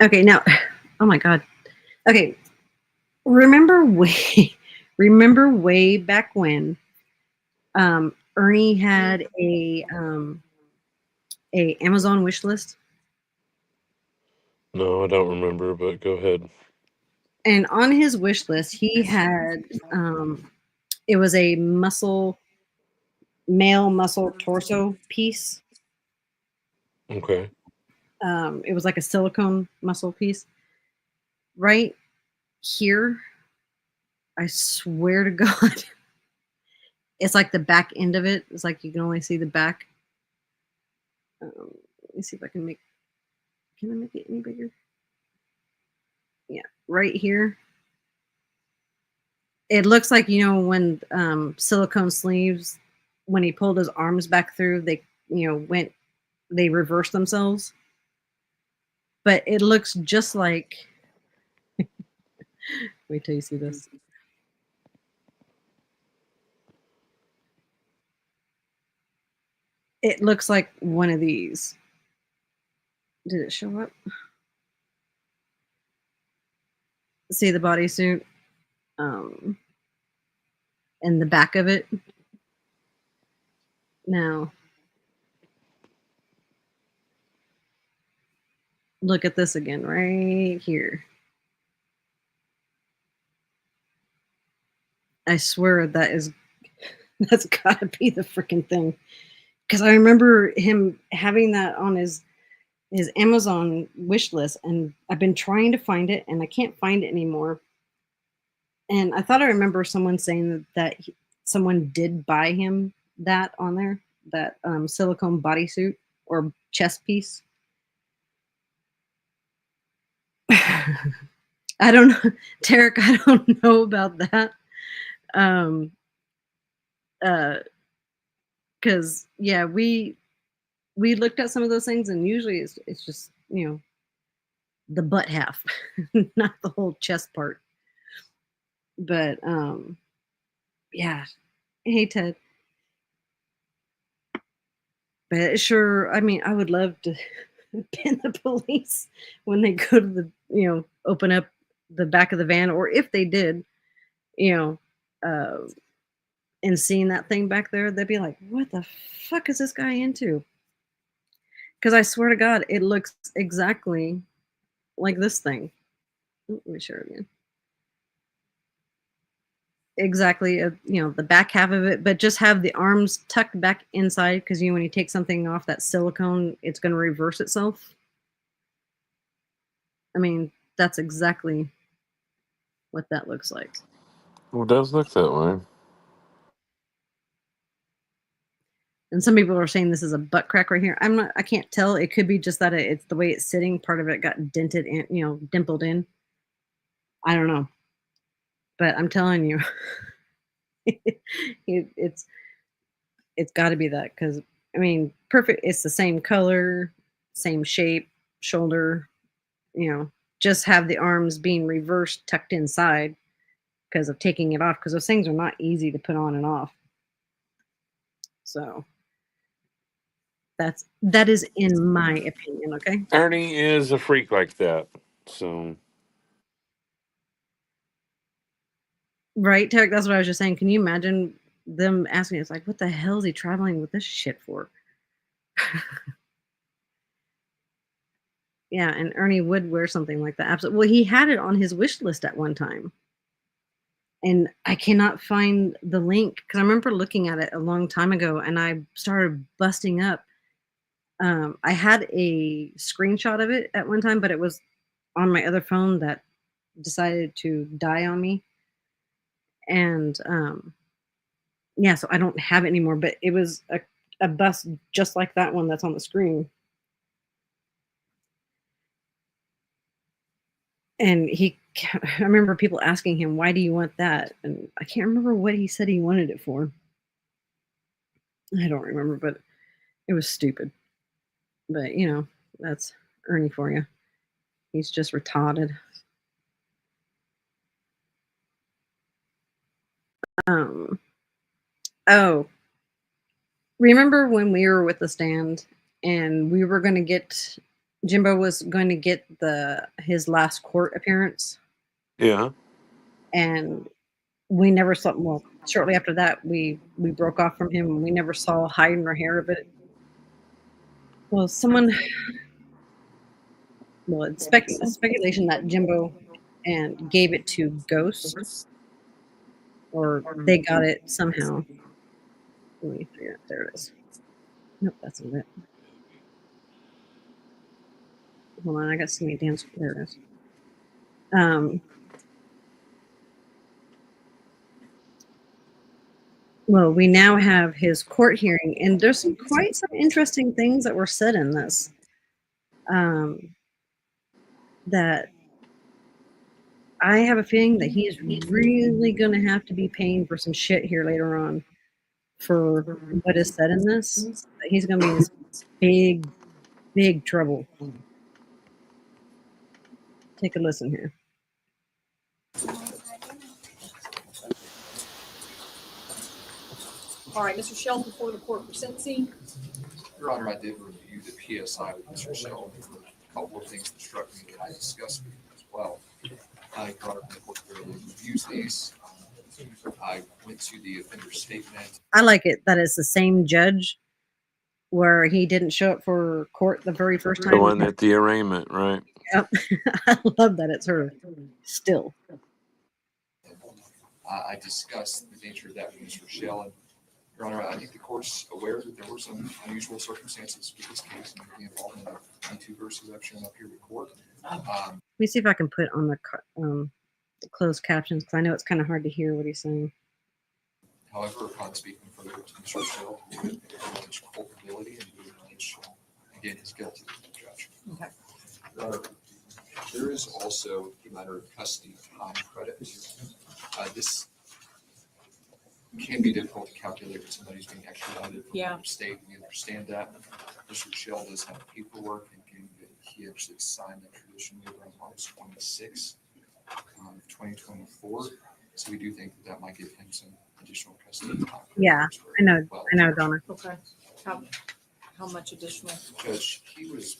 Okay, now, oh my God. Okay, remember way back when Ernie had a Amazon wish list, No, I don't remember, but go ahead. and on his wish list he had it was a male muscle torso piece. Okay. It was like a silicone muscle piece. Right here, I swear to God, it's like the back end of it. It's like you can only see the back. Let me see if I can make. Can I make it any bigger? Yeah, right here. It looks like, when silicone sleeves, when he pulled his arms back through, they reversed themselves. But it looks just like. Wait till you see this. It looks like one of these. Did it show up? See the bodysuit, and the back of it. Now, look at this again, right here. I swear that's gotta be the freaking thing. Because I remember him having that on his Amazon wish list, and I've been trying to find it, and I can't find it anymore. And I thought I remember someone saying that someone did buy him that on there, that silicone bodysuit or chest piece. I don't know, Tarek. I don't know about that. Um, because yeah, we looked at some of those things, and usually it's just the butt half, not the whole chest part. But yeah. Hey Ted. But sure, I mean, I would love to pin the police when they go to open up the back of the van, or if they did, you know, uh, and seeing that thing back there, they'd be like, "What the fuck is this guy into?" Because I swear to God, it looks exactly like this thing. Let me show it again. Exactly, the back half of it, but just have the arms tucked back inside, because when you take something off that silicone, it's going to reverse itself. I mean, that's exactly what that looks like. Well, it does look that way. And some people are saying this is a butt crack right here. I can't tell. It could be just that it's the way it's sitting. Part of it got dented and, dimpled in. I don't know. But I'm telling you, it's got to be that, because, I mean, perfect. It's the same color. same shape, shoulder, just have the arms being reversed, tucked inside because of taking it off, because those things are not easy to put on and off. So that is in my opinion, okay? Ernie is a freak like that. So Right, Tarek, that's what I was just saying. Can you imagine them asking us, like, what the hell is he traveling with this shit for? Yeah, and Ernie would wear something like that. Absolutely. Well, he had it on his wish list at one time. And I cannot find the link because I remember looking at it a long time ago and I started busting up. I had a screenshot of it at one time, but it was on my other phone that decided to die on me. And yeah, so I don't have it anymore, but it was a bust just like that one that's on the screen. And I remember people asking him, why do you want that? And I can't remember what he said he wanted it for. I don't remember, but it was stupid. But, that's Ernie for you. He's just retarded. Um, oh, remember when we were with the stand and we were going to get, Jimbo was going to get his last court appearance, yeah, and we never saw, well, shortly after that, we broke off from him and we never saw hide nor hair of it. Well, it's speculation that Jimbo and gave it to Ghost, or they got it somehow. Let me figure it. There it is. Nope, that's not it. Hold on, I got so many damn. There it is. Well, we now have his court hearing, and there's quite some interesting things that were said in this. That I have a feeling that he is really going to have to be paying for some shit here later on for what is said in this. He's going to be in this big, big trouble. Take a listen here. All right, Mr. Shell, before the court for sentencing. Your Honor, I did review the PSI with Mr. Shell. There were a couple of things that struck me that I discussed with him as well. Your Honor, when the court thoroughly reviews these, I went to the offender statement. I like it that it's the same judge where he didn't show up for court the very first time. the one at the arraignment, right? Yep. I love that it's her still. I discussed the nature of that with Mr. Shell. And Your Honor, I think the court's aware that there were some unusual circumstances with this case and the involvement of Me2 versus I've shown up here to court. Let me see if I can put on the closed captions because I know it's kind of hard to hear what he's saying. However, upon speaking further to Mr. Shell, he would acknowledge culpability and would acknowledge, again, his guilt to the judge. Okay. Your Honor, there is also the matter of custody time credit. This can be difficult to calculate when somebody's being extradited from another state. We understand that. Mr. Shell does have paperwork indicating that he actually signed that tradition waiver on August 26, 2024. So we do think that might give him some additional custody time. Yeah, I know, Donna. Okay. How much additional? Judge, he was,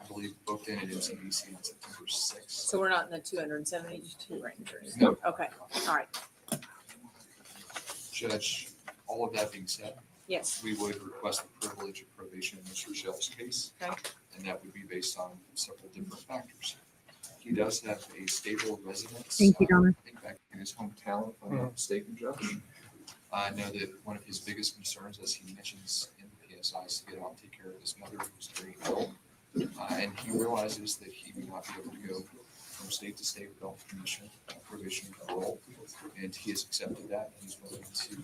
I believe, booked in at MCBC on September 6th. So we're not in the 272 range. No. Okay. All right. Judge, all of that being said, yes, we would request the privilege of probation in Mr. Shell's case. Okay. And that would be based on several different factors. He does have a stable residence. Thank you, Donna. I think back in his hometown, if I'm not mistaken, Judge. I know that one of his biggest concerns, as he mentions in the PSI, is to get out and take care of his mother, who's very ill. And he realizes that he would not be able to go from state to state without permission, probation, and parole. And he has accepted that. He's willing to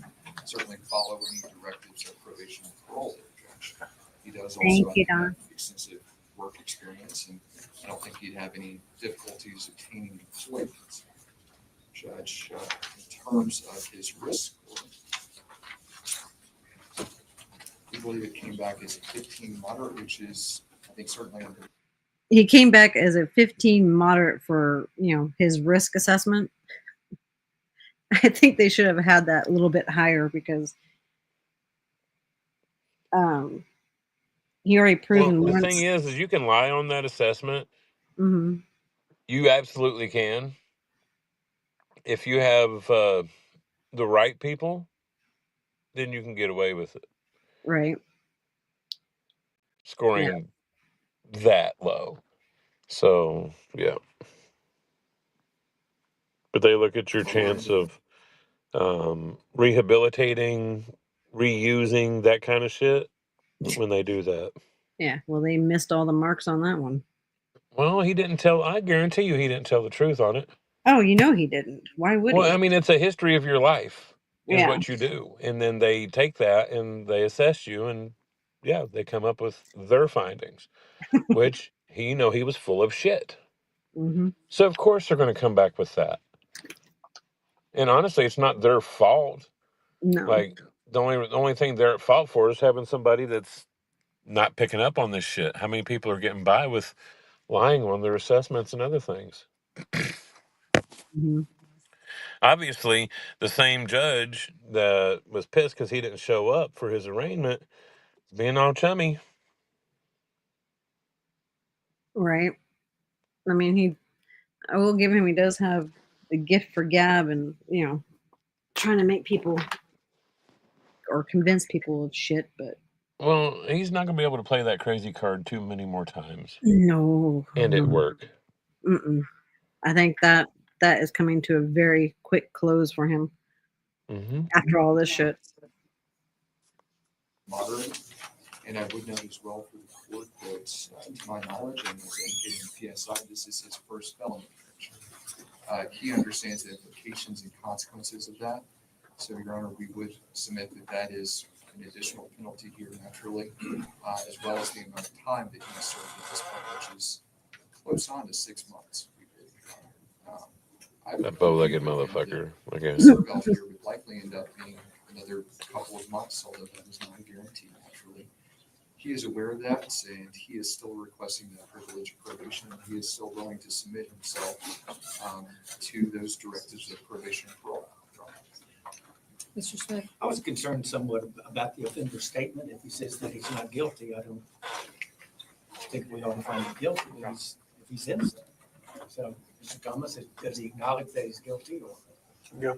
certainly follow any directives of probation and parole there, Judge. He does also have extensive work experience, and I don't think he'd have any difficulties obtaining employment. Judge, in terms of his risk score, we believe it came back as a 15 moderate, which is, I think certainly he came back as a 15 moderate for, his risk assessment. I think they should have had that a little bit higher because he already proven Well, the once. thing is you can lie on that assessment. Mhm. You absolutely can. If you have the right people, then you can get away with it. Right. Scoring that low. So, yeah. But they look at your chance of rehabilitating, reusing, that kind of shit when they do that. Yeah. Well, they missed all the marks on that one. Well, he didn't tell, I guarantee you he didn't tell the truth on it. Oh, he didn't. Why would Well, he? I mean, it's a history of your life, is Yeah. what you do. And then they take that and they assess you, and yeah, they come up with their findings, which he was full of shit. Mhm. So, of course, they're going to come back with that. And honestly, it's not their fault. No. Like, the only thing they're at fault for is having somebody that's not picking up on this shit. How many people are getting by with lying on their assessments and other things? Mhm. Obviously, the same judge that was pissed because he didn't show up for his arraignment, being all chummy. Right. I mean, I will give him, he does have the gift for gab and, trying to make people or convince people of shit, but Well, he's not going to be able to play that crazy card too many more times no. and it work. Mm-mm. I think that is coming to a very quick close for him Mm-hmm. after all this shit. moderate. And I would note as well for the court that, to my knowledge, and as indicated in the PSI, this is his first felony conviction. He understands the implications and consequences of that. So, Your Honor, we would submit that that is an additional penalty here naturally, as well as the amount of time that he has served at this point, which is close on to 6 months. That bow-legged motherfucker. Okay. Belt here would likely end up being another couple of months, although that is not a guarantee naturally. He is aware of that, and he is still requesting that privilege of probation, and he is still willing to submit himself to those directives of probation and parole. Mr. Smith? I was concerned somewhat about the offender's statement. If he says that he's not guilty, I don't think we ought to find him guilty if he's innocent. So, Mr. Thomas, does he acknowledge that he's guilty? Or Yeah.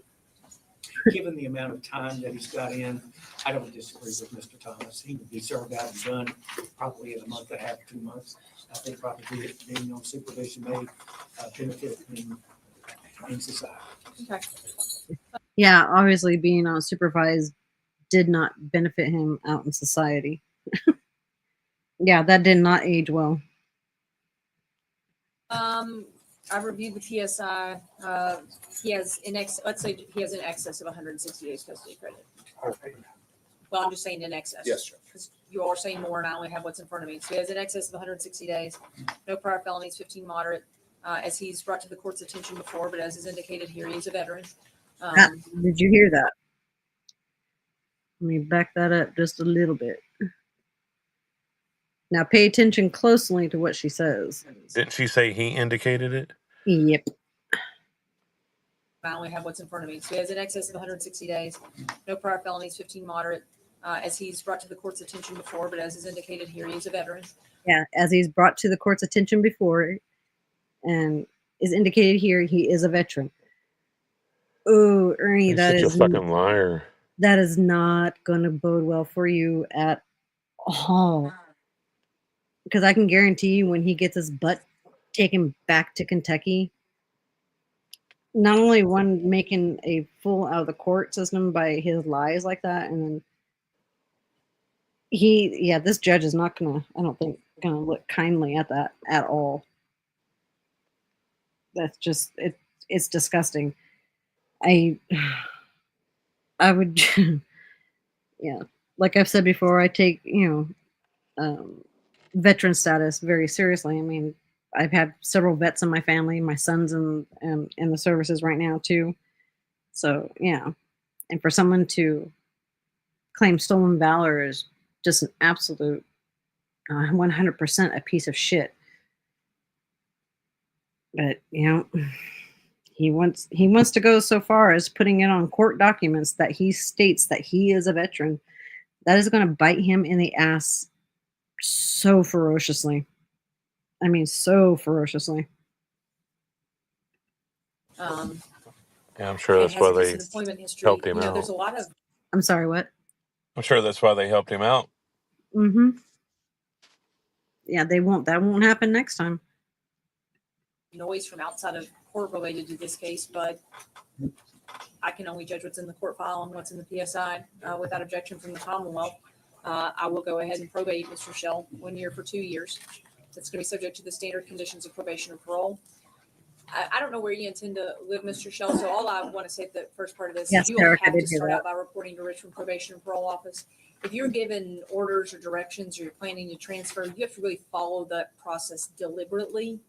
Given the amount of time that he's got in, I don't disagree with Mr. Thomas. He would be served out and done probably in a month and a half, 2 months. I think probably being on supervision may benefit him in society. Okay. Yeah, obviously being unsupervised did not benefit him out in society. Yeah, that did not age well. I reviewed the PSI. He has let's say he has in excess of 160 days custody credit. Well, I'm just saying in excess. Yes, sir. Because you are saying more, and I only have what's in front of me. So he has in excess of 160 days, no prior felonies, 15 moderate. As he's brought to the court's attention before, but as is indicated here, he is a veteran. Did you hear that? Let me back that up just a little bit. Now pay attention closely to what she says. Didn't she say he indicated it? Yep. I only have what's in front of me. So he has in excess of 160 days, no prior felonies, 15 moderate. As he's brought to the court's attention before, but as is indicated here, he is a veteran. Yeah, as he's brought to the court's attention before and is indicated here, he is a veteran. Oh, Ernie, He's that such is a fucking liar. that is not going to bode well for you at all. Because I can guarantee you when he gets his butt taken back to Kentucky, not only one making a fool out of the court system by his lies like that, and then this judge is not gonna, I don't think, gonna look kindly at that at all. That's just it's disgusting. I would yeah, like I've said before, I take veteran status very seriously. I mean, I've had several vets in my family. My son's in the services right now too. So yeah, and for someone to claim stolen valor is just an absolute 100% a piece of shit. But he wants to go so far as putting it on court documents that he states that he is a veteran. That is going to bite him in the ass so ferociously. I mean, so ferociously. Yeah, I'm sure and that's has why a they decent employment history. helped him There's a out. lot of I'm sorry, what? I'm sure that's why they helped him out. Mm-hmm. Yeah, that won't happen next time. noise from outside of court related to this case, but I can only judge what's in the court file and what's in the PSI without objection from the Commonwealth. I will go ahead and probate Mr. Shell 1 year for 2 years. It's going to be subject to the standard conditions of probation or parole. I don't know where you intend to live, Mr. Shell. So all I want to say at the first part of this Yes, is you Derek, I have did to hear start that. out by reporting to Richmond Probation and Parole Office. If you're given orders or directions or you're planning to transfer, you have to really follow that process deliberately.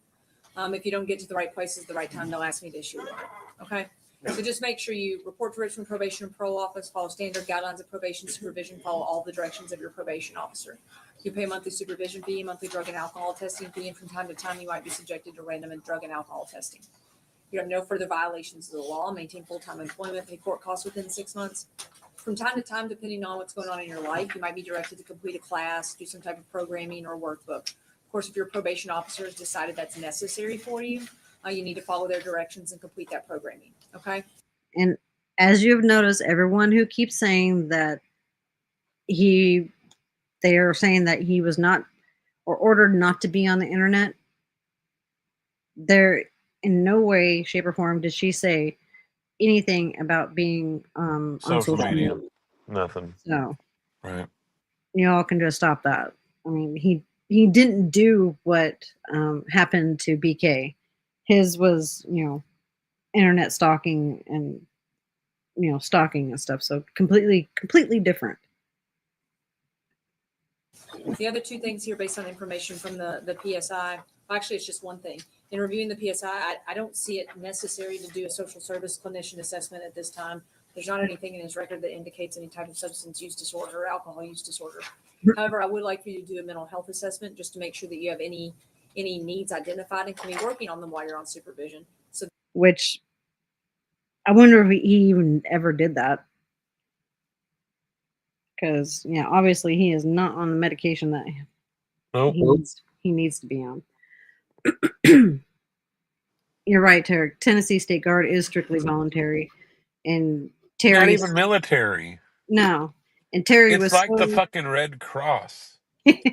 If you don't get to the right places at the right time, they'll ask me to issue a warrant. Okay? So just make sure you report to Richmond Probation and Parole Office, follow standard guidelines of probation supervision, follow all the directions of your probation officer. You pay a monthly supervision fee, monthly drug and alcohol testing fee, and from time to time you might be subjected to random drug and alcohol testing. You have no further violations of the law, maintain full-time employment, pay court costs within 6 months. From time to time, depending on what's going on in your life, you might be directed to complete a class, do some type of programming or workbook. Of course, if your probation officer has decided that's necessary for you, you need to follow their directions and complete that programming. Okay? And as you've noticed, everyone who keeps saying that they are saying that he was not or ordered not to be on the internet, there in no way, shape, or form did she say anything about being on Social social media. media. Nothing. So Right. y'all can just stop that. I mean, he didn't do what happened to BK. His was, internet stalking and stalking and stuff. So completely different. The other two things here based on information from the PSI, well, actually, it's just one thing. In reviewing the PSI, I don't see it necessary to do a social service clinician assessment at this time. There's not anything in his record that indicates any type of substance use disorder or alcohol use disorder. However, I would like for you to do a mental health assessment just to make sure that you have any needs identified and can be working on them while you're on supervision. So, which I wonder if he even ever did that. Because obviously he is not on the medication that Nope. he needs to be on. You're right, Terry. Tennessee State Guard is strictly voluntary, and Terry Not even military. no, and Terry It's was like the so, fucking Red Cross.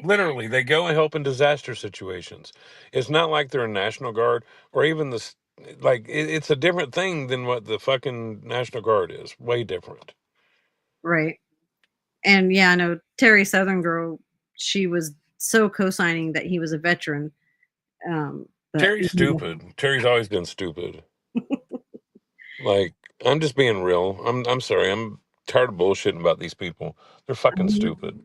Literally, they go and help in disaster situations. It's not like they're a National Guard or even it's a different thing than what the fucking National Guard is. Way different. right. And I know Terry Southern Girl. She was so co-signing that he was a veteran. But Terry's stupid. Terry's always been stupid. Like, I'm just being real. I'm sorry. I'm tired of bullshitting about these people. They're fucking stupid.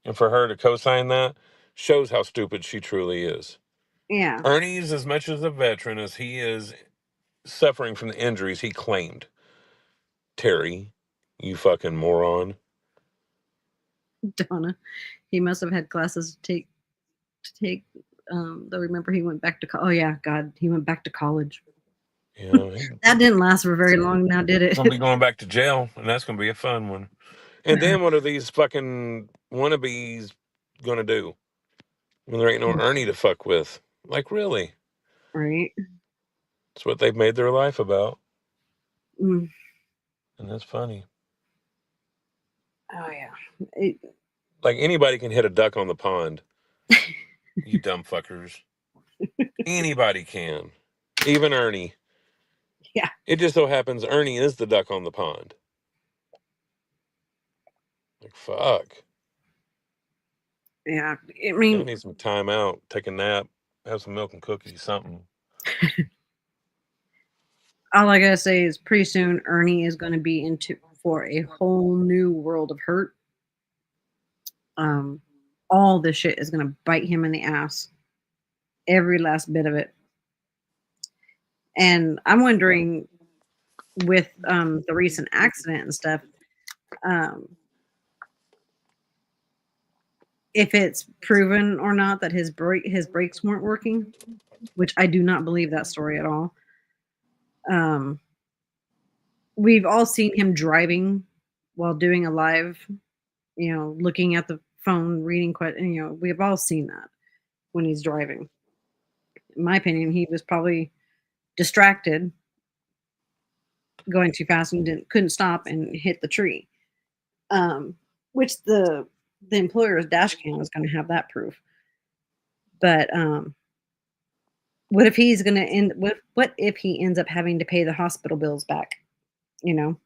And for her to co-sign that shows how stupid she truly is. yeah, Ernie's as much as a veteran as he is suffering from the injuries he claimed. Terry, you fucking moron. Donna. He must have had classes to take. Though remember he went back to oh yeah, God, he went back to college. Yeah, That didn't last for very long now, did it? gonna be going back to jail, and that's gonna be a fun one. And then what are these fucking wannabes gonna do when there ain't no Ernie to fuck with? Like, really? Right. It's what they've made their life about. Mm. And that's funny. Oh yeah. Like, anybody can hit a duck on the pond. You dumb fuckers. Anybody can. Even Ernie. Yeah. It just so happens Ernie is the duck on the pond. Like, fuck. Yeah. I I mean, need some time out, take a nap, have some milk and cookies, something. all I gotta say is pretty soon Ernie is going to be into for a whole new world of hurt. All this shit is going to bite him in the ass. Every last bit of it. And I'm wondering with the recent accident and stuff, if it's proven or not that his brakes weren't working, which I do not believe that story at all. We've all seen him driving while doing a live, looking at the phone, reading we've all seen that when he's driving. In my opinion, he was probably distracted, going too fast and couldn't stop and hit the tree. Which the employer's dash cam is going to have that proof. But what if he's going to end? What if he ends up having to pay the hospital bills back? You know,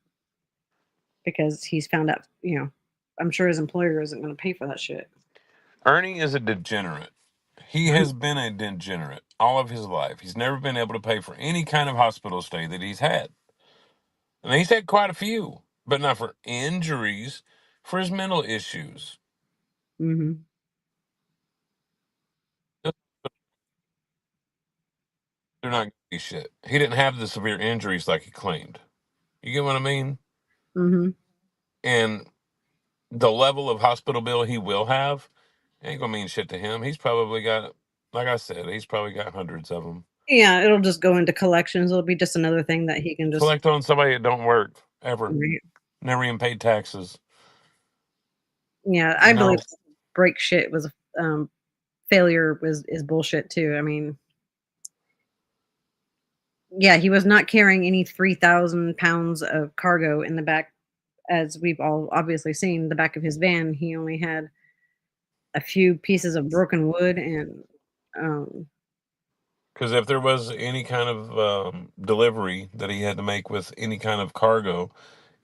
because he's found out. I'm sure his employer isn't going to pay for that shit. Ernie is a degenerate. He has been a degenerate all of his life. He's never been able to pay for any kind of hospital stay that he's had. And he's had quite a few, but not for injuries, for his mental issues. Mm-hmm. They're not going to be shit. He didn't have the severe injuries like he claimed. You get what I mean? Mm-hmm. And the level of hospital bill he will have ain't going to mean shit to him. He's probably got, like I said, he's probably got hundreds of them. Yeah, it'll just go into collections. It'll be just another thing that he can just Collect on somebody that don't work ever. Right. Never even paid taxes. Yeah, I believe break shit was failure is bullshit too. I mean, yeah, he was not carrying any 3,000 pounds of cargo in the back, as we've all obviously seen. The back of his van, he only had a few pieces of broken wood and um, Because if there was any kind of delivery that he had to make with any kind of cargo,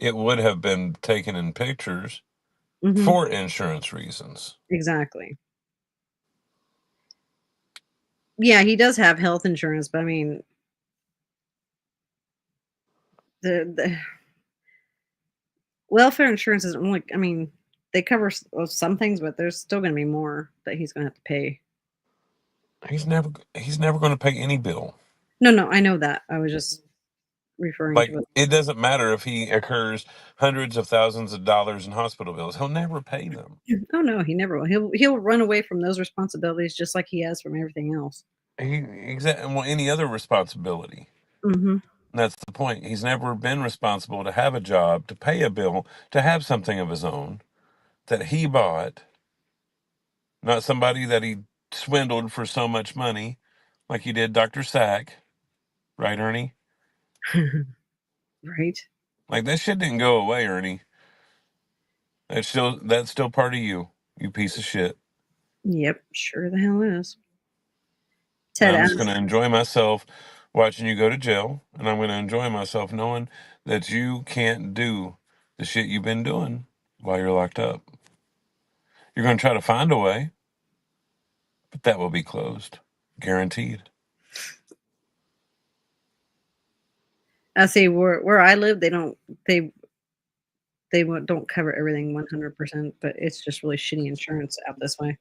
it would have been taken in pictures mhm, for insurance reasons. exactly. Yeah, he does have health insurance, but I mean, the welfare insurance is only. I mean, they cover some things, but there's still going to be more that he's going to have to pay. He's never going to pay any bill. No, I know that. I was just referring to Like, it. it doesn't matter if he incurs hundreds of thousands of dollars in hospital bills. He'll never pay them. Oh no, he never will. He'll run away from those responsibilities just like he has from everything else. Well, any other responsibility. Mm-hmm. That's the point. He's never been responsible to have a job, to pay a bill, to have something of his own that he bought, not somebody that he swindled for so much money, like he did Dr. Sack, right, Ernie? Right. Like, that shit didn't go away, Ernie. That's still part of you, you piece of shit. Yep. Sure the hell is. And Ted I'm just asked. going to enjoy myself watching you go to jail, and I'm going to enjoy myself knowing that you can't do the shit you've been doing while you're locked up. You're going to try to find a way, but that will be closed, guaranteed. I see where I live. They don't cover everything 100%, but it's just really shitty insurance out this way.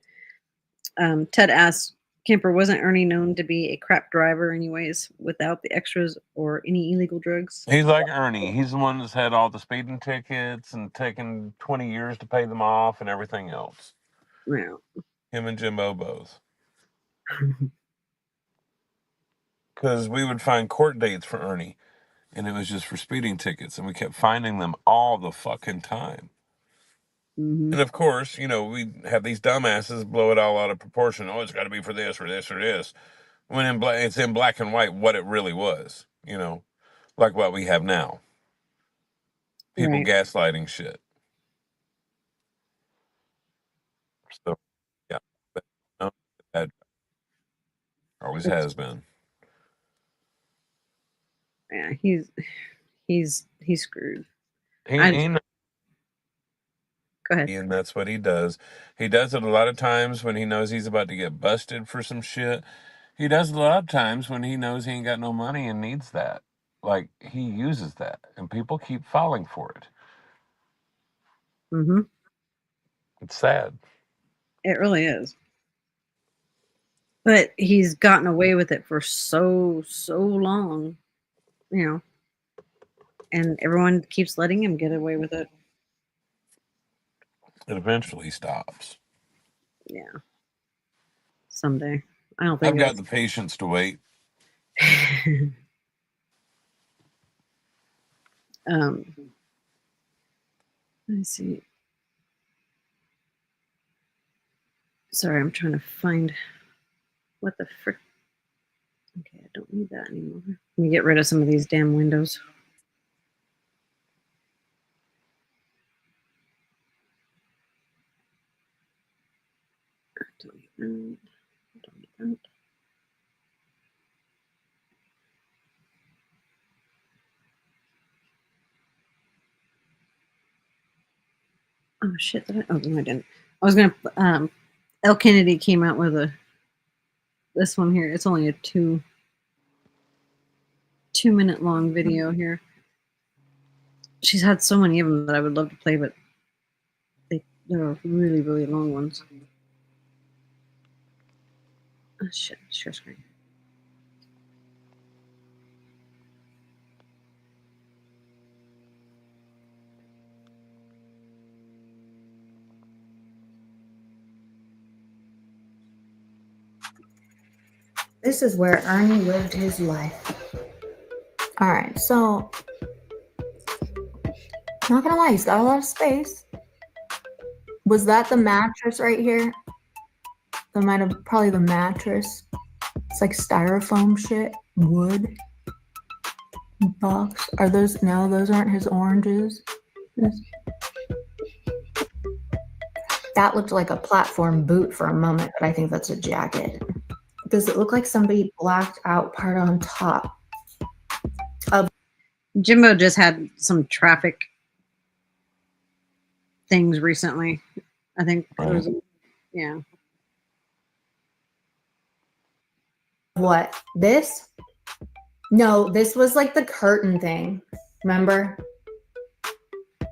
Ted asked, Kemper, wasn't Ernie known to be a crap driver anyways, without the extras or any illegal drugs? He's like Ernie. He's the one that's had all the speeding tickets and taken 20 years to pay them off and everything else. Yeah. Him and Jimbo both. Because we would find court dates for Ernie, and it was just for speeding tickets, and we kept finding them all the fucking time. Mm-hmm. And of course, we have these dumbasses blow it all out of proportion. Oh, it's got to be for this or this or this. When it's in black and white what it really was, like what we have now. People Right. gaslighting shit. So, yeah. But, no, that always has been. Yeah, he's screwed. He, I he knows, Go ahead. and that's what he does. He does it a lot of times when he knows he's about to get busted for some shit. He does it a lot of times when he knows he ain't got no money and needs that. Like, he uses that, and people keep falling for it. Mm-hmm. It's sad. It really is. But he's gotten away with it for so long, you know, and everyone keeps letting him get away with it. It eventually stops. Yeah. Someday. I don't I've think got the patience to wait. Let me see. Sorry, I'm trying to find what the frick. Okay, I don't need that anymore. Let me get rid of some of these damn windows. Don't need that. Don't need that. Oh shit! Oh no, I didn't. I was gonna. L. Kennedy came out with this one here. It's only a 2 minute long video here. She's had so many of them that I would love to play, but they're really, really long ones. Oh shit! Share screen. This is where Ernie lived his life. All right, so not gonna lie, he's got a lot of space. Was that the mattress right here? That might have probably the mattress. It's like styrofoam shit, wood box. Are those? No, those aren't his oranges. That looked like a platform boot for a moment, but I think that's a jacket. Does it look like somebody blacked out part on top? Jimbo just had some traffic things recently. I think there was, yeah. What? This? No, this was like the curtain thing. Remember?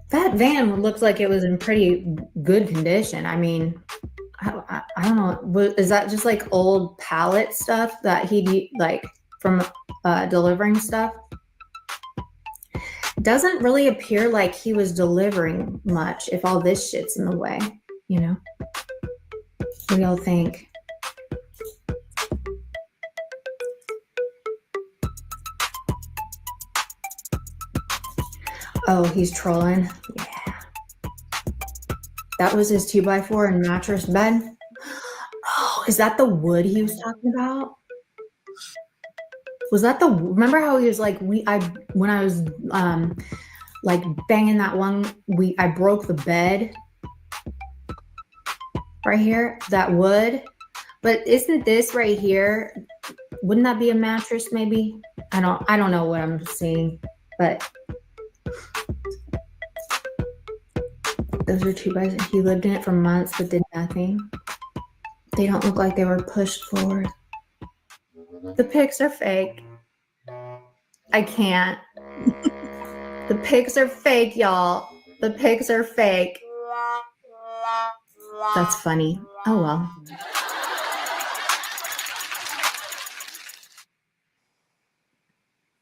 That van looks like it was in pretty good condition. I mean, I don't know. Is that just like old pallet stuff that he'd like from delivering stuff? Doesn't really appear like he was delivering much if all this shit's in the way, you know? What do y'all think? Oh, he's trolling. Yeah. That was his 2x4 and mattress bed. Oh, is that the wood he was talking about? Was that remember how he was like, when I was like banging that one, I broke the bed right here, that wood. But isn't this right here, wouldn't that be a mattress maybe? I don't know what I'm seeing, but those are 2x. He lived in it for months but did nothing. They don't look like they were pushed forward. The pics are fake. I can't. The pics are fake, y'all. The pics are fake. That's funny. Oh well.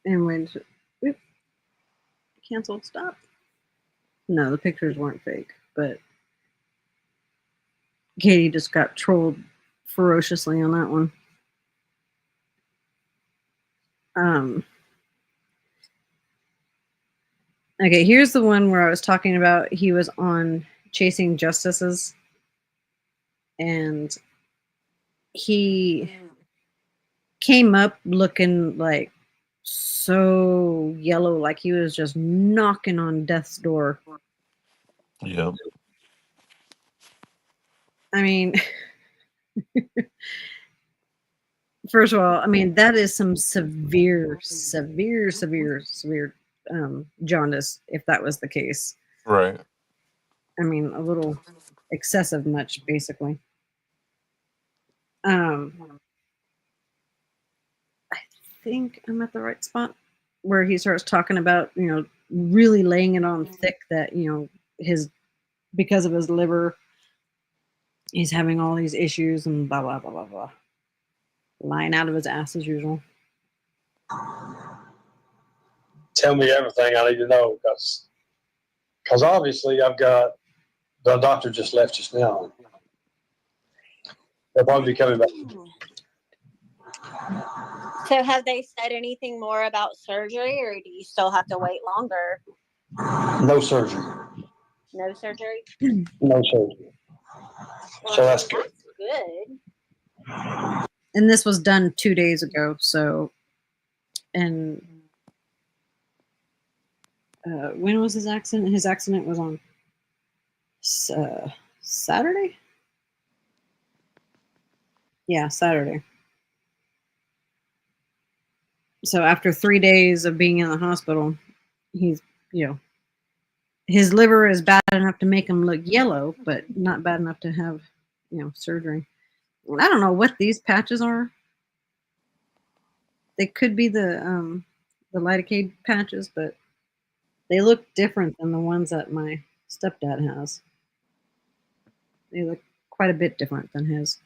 And when canceled, stop. No, the pictures weren't fake, but Katie just got trolled ferociously on that one. Okay, here's the one where I was talking about. He was on Chasing Justices, and he came up looking like so yellow, like he was just knocking on death's door. Yep. I mean, first of all, I mean, that is some severe jaundice, if that was the case. Right. I mean, a little excessive much, basically. I think I'm at the right spot where he starts talking about, really laying it on thick that, because of his liver, he's having all these issues and blah, blah, blah, blah, blah. Lying out of his ass as usual. Tell me everything I need to know, because obviously I've got, the doctor just left just now. They'll probably be coming back. So have they said anything more about surgery, or do you still have to wait longer? No surgery. No surgery? No surgery. Well, So that's good. That's good. And this was done 2 days ago. So, and when was his accident? His accident was on Saturday? Yeah, Saturday. So after 3 days of being in the hospital, he's, his liver is bad enough to make him look yellow, but not bad enough to have, surgery. And I don't know what these patches are. They could be the lidocaine patches, but they look different than the ones that my stepdad has. They look quite a bit different than his.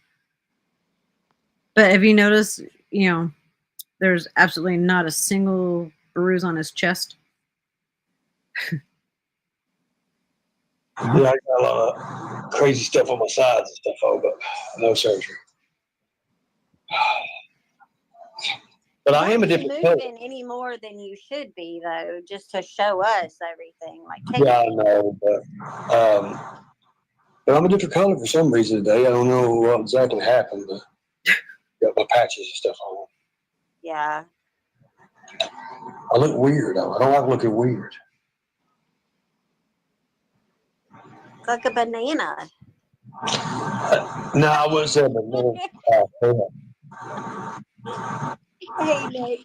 But have you noticed, there's absolutely not a single bruise on his chest? Yeah, I got a lot of crazy stuff on my sides and stuff, but no surgery. But I am a different You're color. moving any more than you should be, though, just to show us everything. Like, take Yeah, I know, but I'm a different color for some reason today. I don't know what exactly happened, but got my patches and stuff on. Yeah. I look weird, though. I don't like looking weird. It's like a banana. No, I wouldn't say banana. Hey, Nick.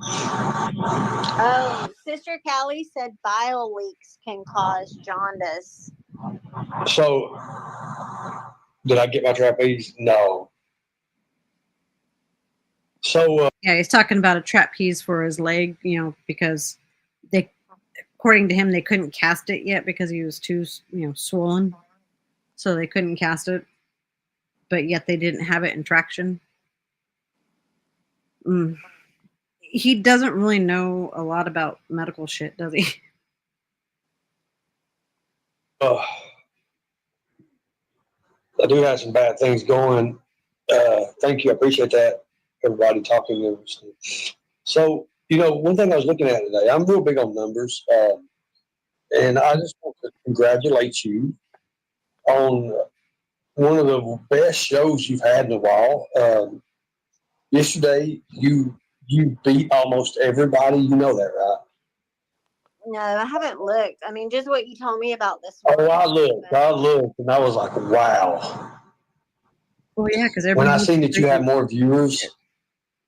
Oh, Sister Callie said bile leaks can cause jaundice. So, did I get my trapeze? No. So, Yeah, he's talking about a trapeze for his leg, because they, according to him, they couldn't cast it yet because he was too, swollen. So they couldn't cast it, but yet they didn't have it in traction. He doesn't really know a lot about medical shit, does he? I do have some bad things going. Thank you. I appreciate that. Everybody talking to us. So, one thing I was looking at today, I'm real big on numbers. And I just want to congratulate you on one of the best shows you've had in a while. Yesterday, you beat almost everybody. You know that, right? No, I haven't looked. I mean, just what you told me about this Oh, morning. I looked, and I was like, wow. Well, yeah, because When I seen that you had more viewers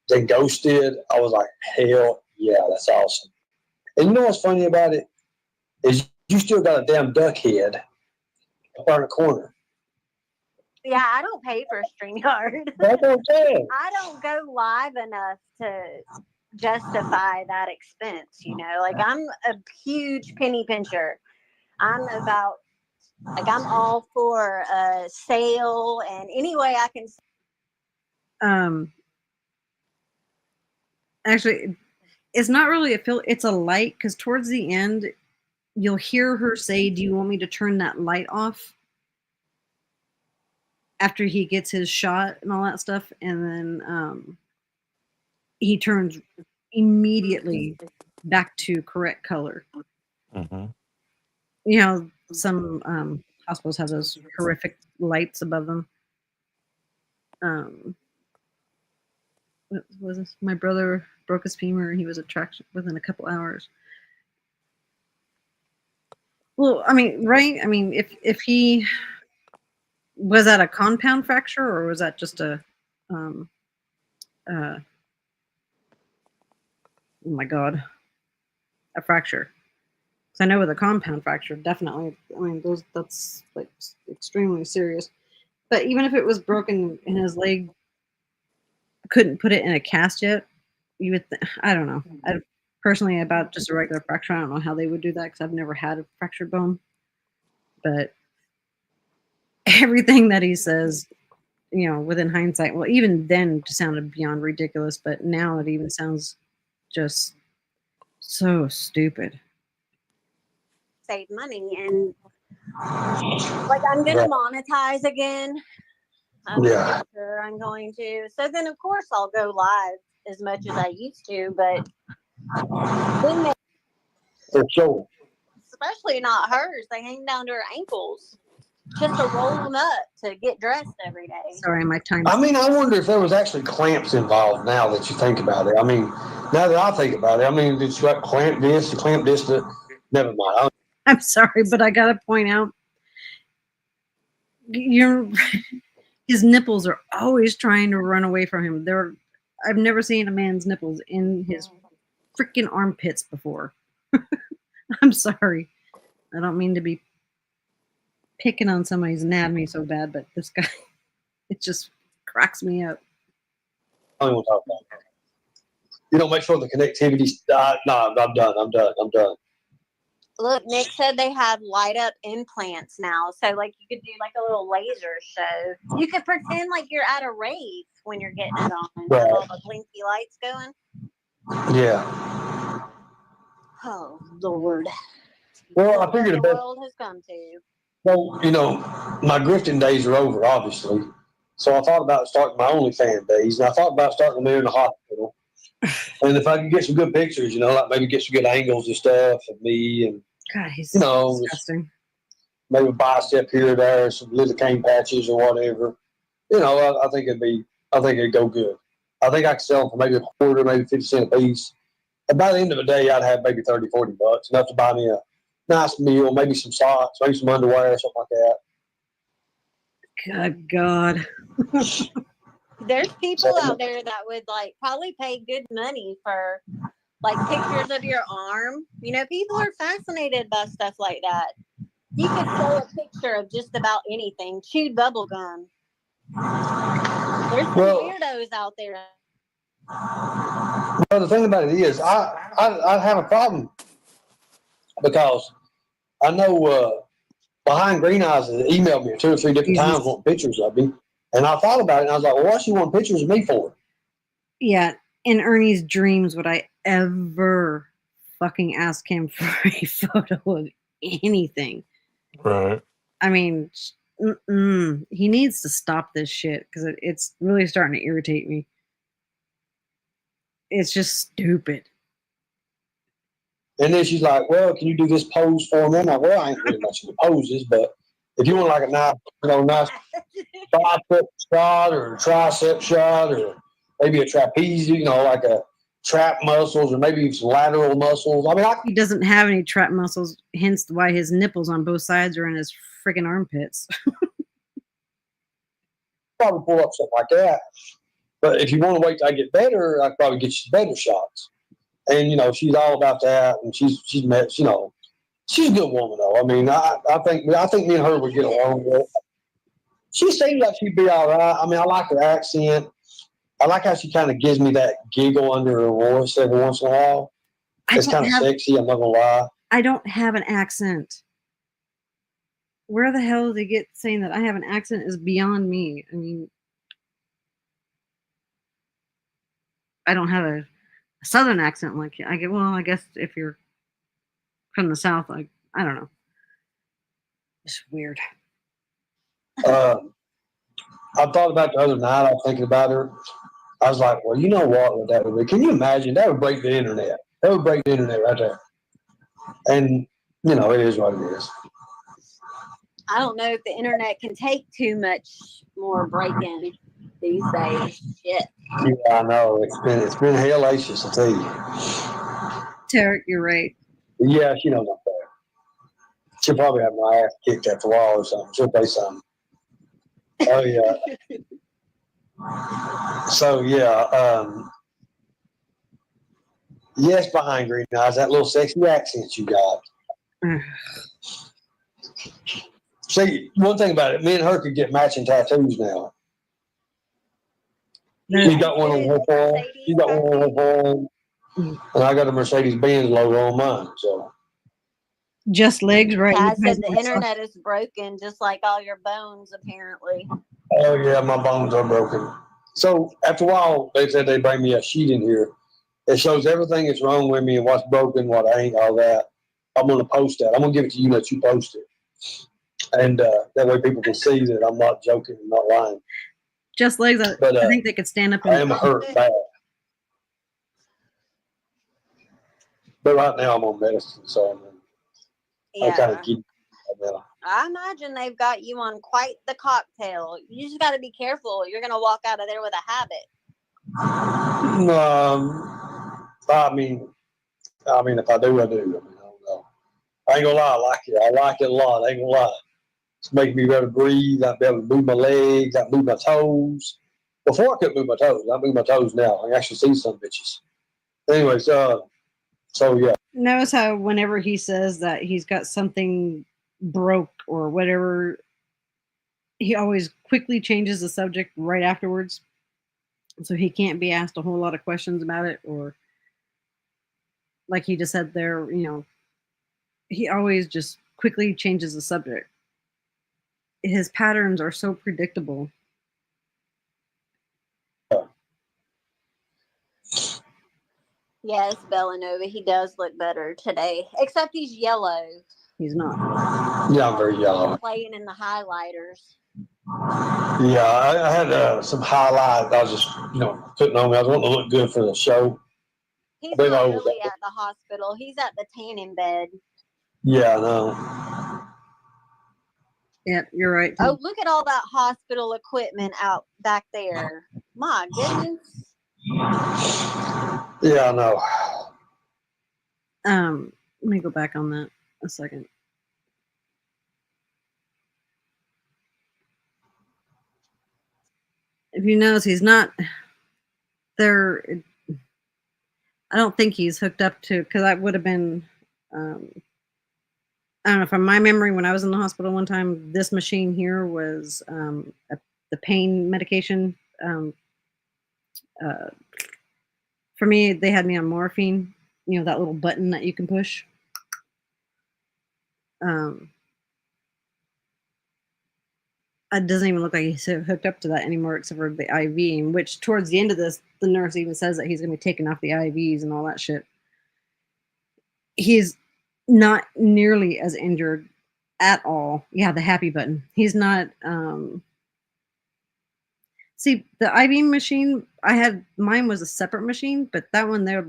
than Ghost did, I was like, hell yeah, that's awesome. And you know what's funny about it? Is you still got a damn duck head up on the corner. Yeah, I don't pay for StreamYard. That's what I'm saying. I don't go live enough to justify that expense, Like, I'm a huge penny pincher. I'm all for a sale and any way I can. Actually, it's not really it's a light, because towards the end, you'll hear her say, "Do you want me to turn that light off?" After he gets his shot and all that stuff, and then he turns immediately back to correct color. Mm-hmm. Some hospitals have those horrific lights above them. What was this? My brother broke his femur and he was attracted within a couple hours. Well, I mean, right? I mean, if he was that a compound fracture, or was that just a oh my god, a fracture? Because I know with a compound fracture, definitely. I mean, that's like extremely serious. But even if it was broken in his leg, couldn't put it in a cast yet. You would, I don't know. Personally, about just a regular fracture, I don't know how they would do that because I've never had a fractured bone. But everything that he says, within hindsight, well, even then, just sounded beyond ridiculous. But now it even sounds just so stupid. Save money, and like, I'm gonna monetize again. I'm Yeah. sure I'm going to. So then, of course, I'll go live as much as I used to, but then they, For sure. especially not hers, they hang down to her ankles just to roll them up to get dressed every day. Sorry, my time. I mean, I wonder if there was actually clamps involved now that you think about it. I mean, now that I think about it, I mean, did you like clamp this, clamp this? Never mind. I'm sorry, but I gotta point out, his nipples are always trying to run away from him. I've never seen a man's nipples in his freaking armpits before. I'm sorry. I don't mean to be picking on somebody's anatomy so bad, but this guy, it just cracks me up. I don't want to talk about it. You know, make sure the connectivity's. No, I'm done. Look, Nick said they have light up implants now. So, like, you could do like a little laser show. You could pretend like you're at a rave when you're getting it on. Right. Have all the blinky lights going. Yeah. Oh, Lord. Well, I figured the the best. world has come to. Well, you know, my grifting days are over, obviously. So I thought about starting my OnlyFans days, and I thought about starting them in the hospital. And if I could get some good pictures, you know, like maybe get some good angles and stuff of me, and God, he's disgusting. Maybe a bicep here or there, some lidocaine patches or whatever. You know, I think it'd go good. I think I could sell them for maybe a quarter, maybe 50 cents a piece. And by the end of the day, I'd have maybe 30, 40 bucks, enough to buy me a nice meal, maybe some socks, maybe some underwear or something like that. Good God. There's people out there that would like probably pay good money for like pictures of your arm. You know, people are fascinated by stuff like that. You could sell a picture of just about anything. Chewed bubble gum. There's some weirdos out there. Well, the thing about it is, I have a problem because I know Behind Green Eyes has emailed me 2 or 3 different times wanting pictures of me. And I thought about it, and I was like, well, what's she want pictures of me for? Yeah, in Ernie's dreams would I ever fucking ask him for a photo of anything. Right. I mean, he needs to stop this shit because it's really starting to irritate me. It's just stupid. And then she's like, well, can you do this pose for me? I'm like, well, I ain't really much into poses, but if you want like a nice, nice bicep shot or a tricep shot or maybe a trapeze, like a trap muscles or maybe some lateral muscles. I mean, he doesn't have any trap muscles, hence why his nipples on both sides are in his freaking armpits. Probably pull up something like that. But if you want to wait till I get better, I could probably get you some better shots. And she's all about that, and she's met, she's a good woman though. I mean, I think me and her would get along well. She seems like she'd be all right. I mean, I like her accent. I like how she kind of gives me that giggle under her voice every once in a while. It's kind of sexy, I'm not gonna lie. I don't have an accent. Where the hell did they get saying that I have an accent is beyond me. I mean, I don't have a Southern accent like I get. Well, I guess if you're from the South, I don't know. It's weird. I thought about the other night. I was thinking about her. I was like, well, you know what that would be? Can you imagine? That would break the internet. That would break the internet right there. And it is what it is. I don't know if the internet can take too much more breaking these days. Shit. Yeah, I know. It's been hellacious, I tell you. Tarek, you're right. Yeah, she knows I'm fair. She'll probably have my ass kicked after a while or something. She'll say something. Oh yeah. So yeah, yes, Behind Green Eyes, that little sexy accent you got. See, one thing about it, me and her could get matching tattoos now. She's got one on her forearm. She's got one on her forearm, and I got a Mercedes-Benz logo on mine. So just legs, right? I said the internet is broken, just like all your bones, apparently. Oh yeah, my bones are broken. So after a while, they said they'd bring me a sheet in here. It shows everything that's wrong with me and what's broken, what ain't, all that. I'm going to post that. I'm going to give it to you, let you post it. And that way people can see that I'm not joking and not lying. just legs. But, I think they could stand up I and am hurt bad. But right now I'm on medicine, so I'm kind Yeah. of getting now. I imagine they've got you on quite the cocktail. You just got to be careful. You're going to walk out of there with a habit. I mean, if I do, I do. I mean, I don't know. I ain't gonna lie, I like it. I like it a lot. I ain't gonna lie. It's making me be able to breathe. I'll be able to move my legs. I move my toes. Before I couldn't move my toes. I move my toes now. I can actually see some bitches. Anyways, so yeah. Notice how whenever he says that he's got something broke or whatever, he always quickly changes the subject right afterwards. So he can't be asked a whole lot of questions about it, or like he just said there, he always just quickly changes the subject. His patterns are so predictable. Yes, Bellanova, he does look better today, except he's yellow. He's not. Yeah, I'm very yellow. Playing in the highlighters. Yeah, I had some highlight I was just, putting on. I was wanting to look good for the show. He's Been not over really that. at the hospital. He's at the tanning bed. Yeah, I know. Yeah, you're right. Oh, look at all that hospital equipment out back there. My goodness. Yeah, I know. Let me go back on that a second. If you notice, he's not there. I don't think he's hooked up to, because that would have been, I don't know, from my memory, when I was in the hospital one time, this machine here was the pain medication. For me, they had me on morphine, that little button that you can push. It doesn't even look like he's hooked up to that anymore, except for the IV, in which towards the end of this, the nurse even says that he's going to be taking off the IVs and all that shit. He's not nearly as injured at all. Yeah, the happy button. He's not. See, the IV machine, mine was a separate machine, but that one there,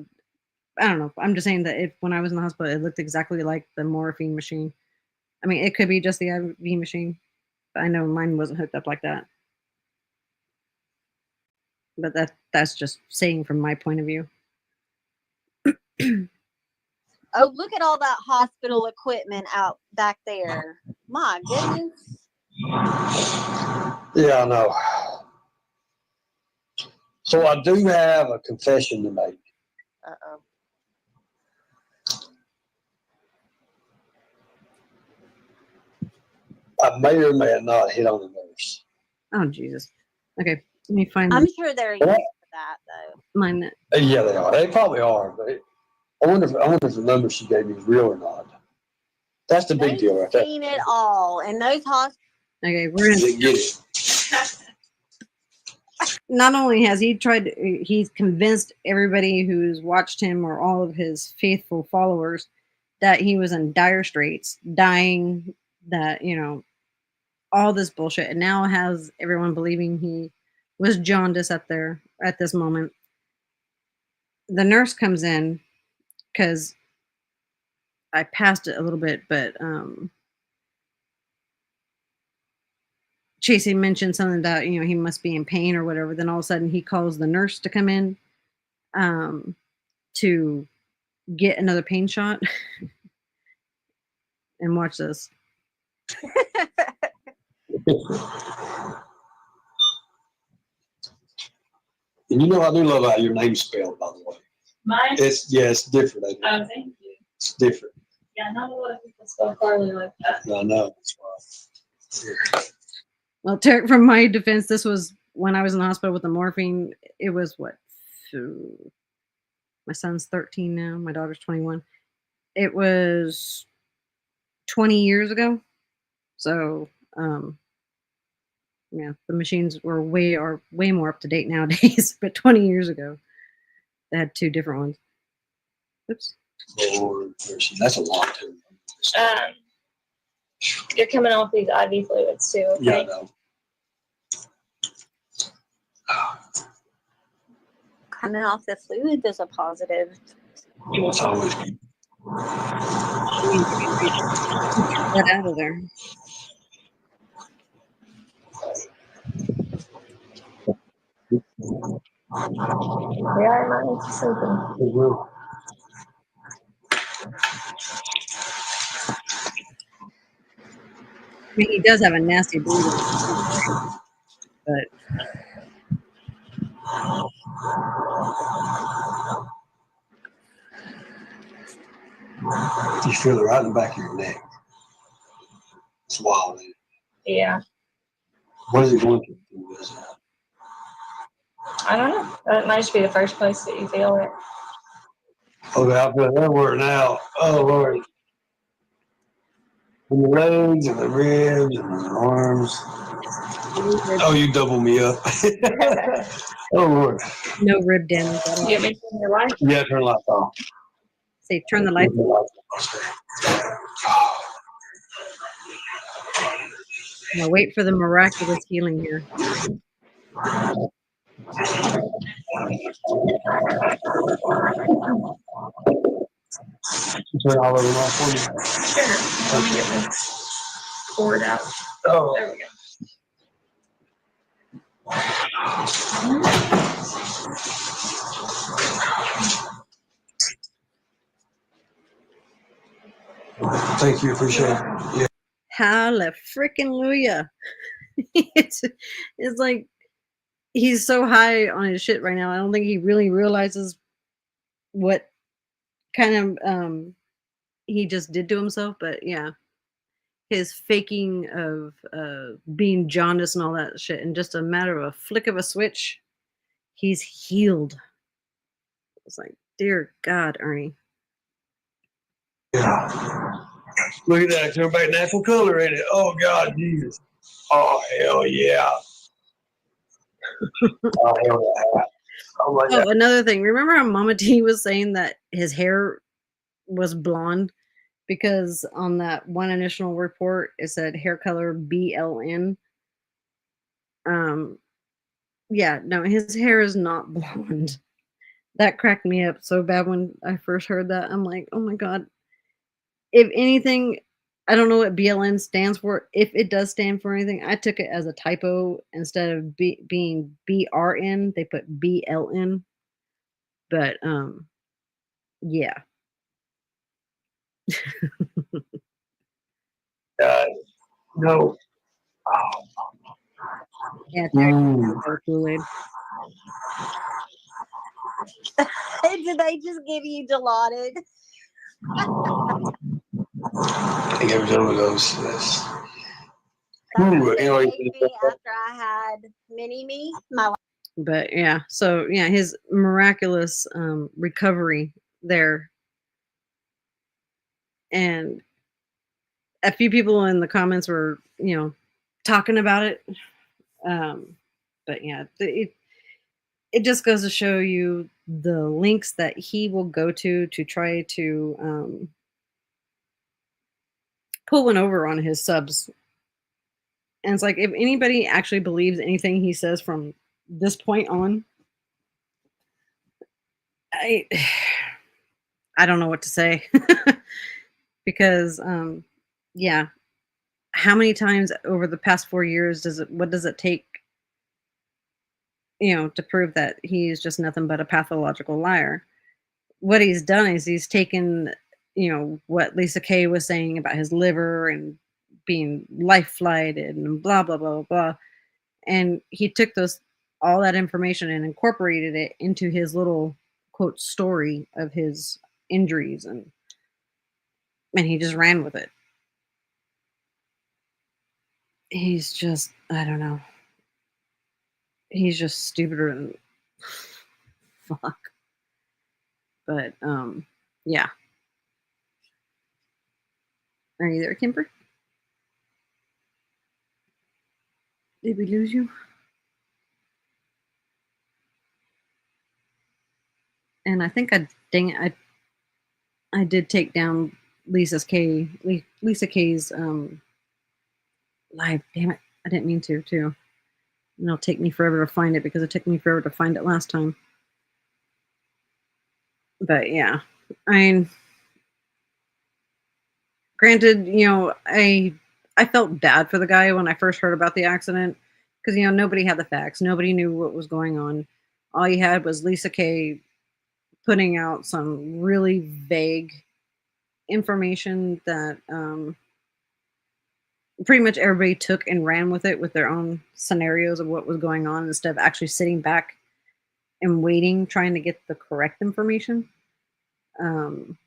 I don't know. I'm just saying that when I was in the hospital, it looked exactly like the morphine machine. I mean, it could be just the IV machine, but I know mine wasn't hooked up like that. But that's just saying from my point of view. Oh, look at all that hospital equipment out back there. My goodness. Yeah, I know. So I do have a confession to make. Uh-oh. I may or may not hit on the nurse. Oh, Jesus. Okay, let me find I'm sure they're used What? to that, though. mine. Yeah, they are. They probably are. But I wonder if the number she gave me is real or not. That's the big deal, right there. They've seen it all. And those hospitals. Okay, we're gonna Get it. not only has he's convinced everybody who's watched him or all of his faithful followers that he was in dire straits, dying, that, all this bullshit, and now has everyone believing he was jaundiced at this moment. The nurse comes in, because I passed it a little bit, but Chasey mentioned something about, he must be in pain or whatever. Then all of a sudden he calls the nurse to come in to get another pain shot. And watch this. And I do love how your name's spelled, by the way. Mine? It's different. Ain't it? Oh, thank you. It's different. Yeah, not a lot of people spell Carly like that. I know. That's why. Well, from my defense, this was when I was in the hospital with the morphine. It was what? My son's 13 now. My daughter's 21. It was 20 years ago. So, yeah, the machines were way more up to date nowadays. But 20 years ago, they had two different ones. Oops. Lord, that's a lot too. You're coming off these IV fluids too, okay? Yeah, I know. coming off the fluids is a positive. It's always Get that out of there. Yeah, I might need something. good. I mean, he does have a nasty breathing, but You feel it right in the back of your neck. It's wild. Yeah, What is it going to do? I don't know. That might just be the first place that you feel it. Okay, I feel that word now. Oh, Lord. And the legs and the ribs and the arms. Oh, you double me up. Oh, Lord. no rib damage at You all. get me from your life? Yeah, turn the lights off. Say, turn the lights off. Now wait for the miraculous healing here. Turn all of them off for me. Sure. Let me get this cord out. Oh, There we go. thank you. Appreciate it. Yeah. Hallelujah. It's like he's so high on his shit right now. I don't think he really realizes what kind of he just did to himself. But yeah, his faking of being jaundiced and all that shit in just a matter of a flick of a switch, he's healed. It's like, dear God, Ernie. Yeah. Look at that. It's everybody natural color in it. Oh, God, Jesus. Oh, hell yeah. Oh, hell yeah. Oh, my God. Oh, another thing. Remember how Mama T was saying that his hair was blonde? Because on that one initial report, it said hair color BLN. Yeah, no, his hair is not blonde. That cracked me up so bad when I first heard that. I'm like, oh my God. If anything, I don't know what BLN stands for. If it does stand for anything, I took it as a typo. Instead of being BRN, they put BLN. But yeah. No. Yeah, Mm. Kool-Aid. Did they just give you Dilaudid? I think every one of those. Yes. That's Ooh, what they anyway, gave me after I had mini-me. My But yeah, so yeah, his miraculous recovery there. And a few people in the comments were, talking about it. But yeah, it just goes to show you the links that he will go to try to pull one over on his subs. And it's like, if anybody actually believes anything he says from this point on, I I don't know what to say. Because yeah, how many times over the past 4 years what does it take, to prove that he's just nothing but a pathological liar? What he's done is he's taken, what Lisa Kay was saying about his liver and being life flighted and blah blah blah blah blah, and he took all that information and incorporated it into his little quote story of his injuries, and he just ran with it. He's just, I don't know. He's just stupider than fuck. But yeah. Are you there, Kimber? Did we lose you? And I think dang it, I did take down Lisa Kay's live. Damn it. I didn't mean to too. And it'll take me forever to find it because it took me forever to find it last time. But yeah, I mean, granted, I felt bad for the guy when I first heard about the accident because nobody had the facts, nobody knew what was going on. All you had was Lisa Kay putting out some really vague information that pretty much everybody took and ran with it with their own scenarios of what was going on instead of actually sitting back and waiting, trying to get the correct information. Um,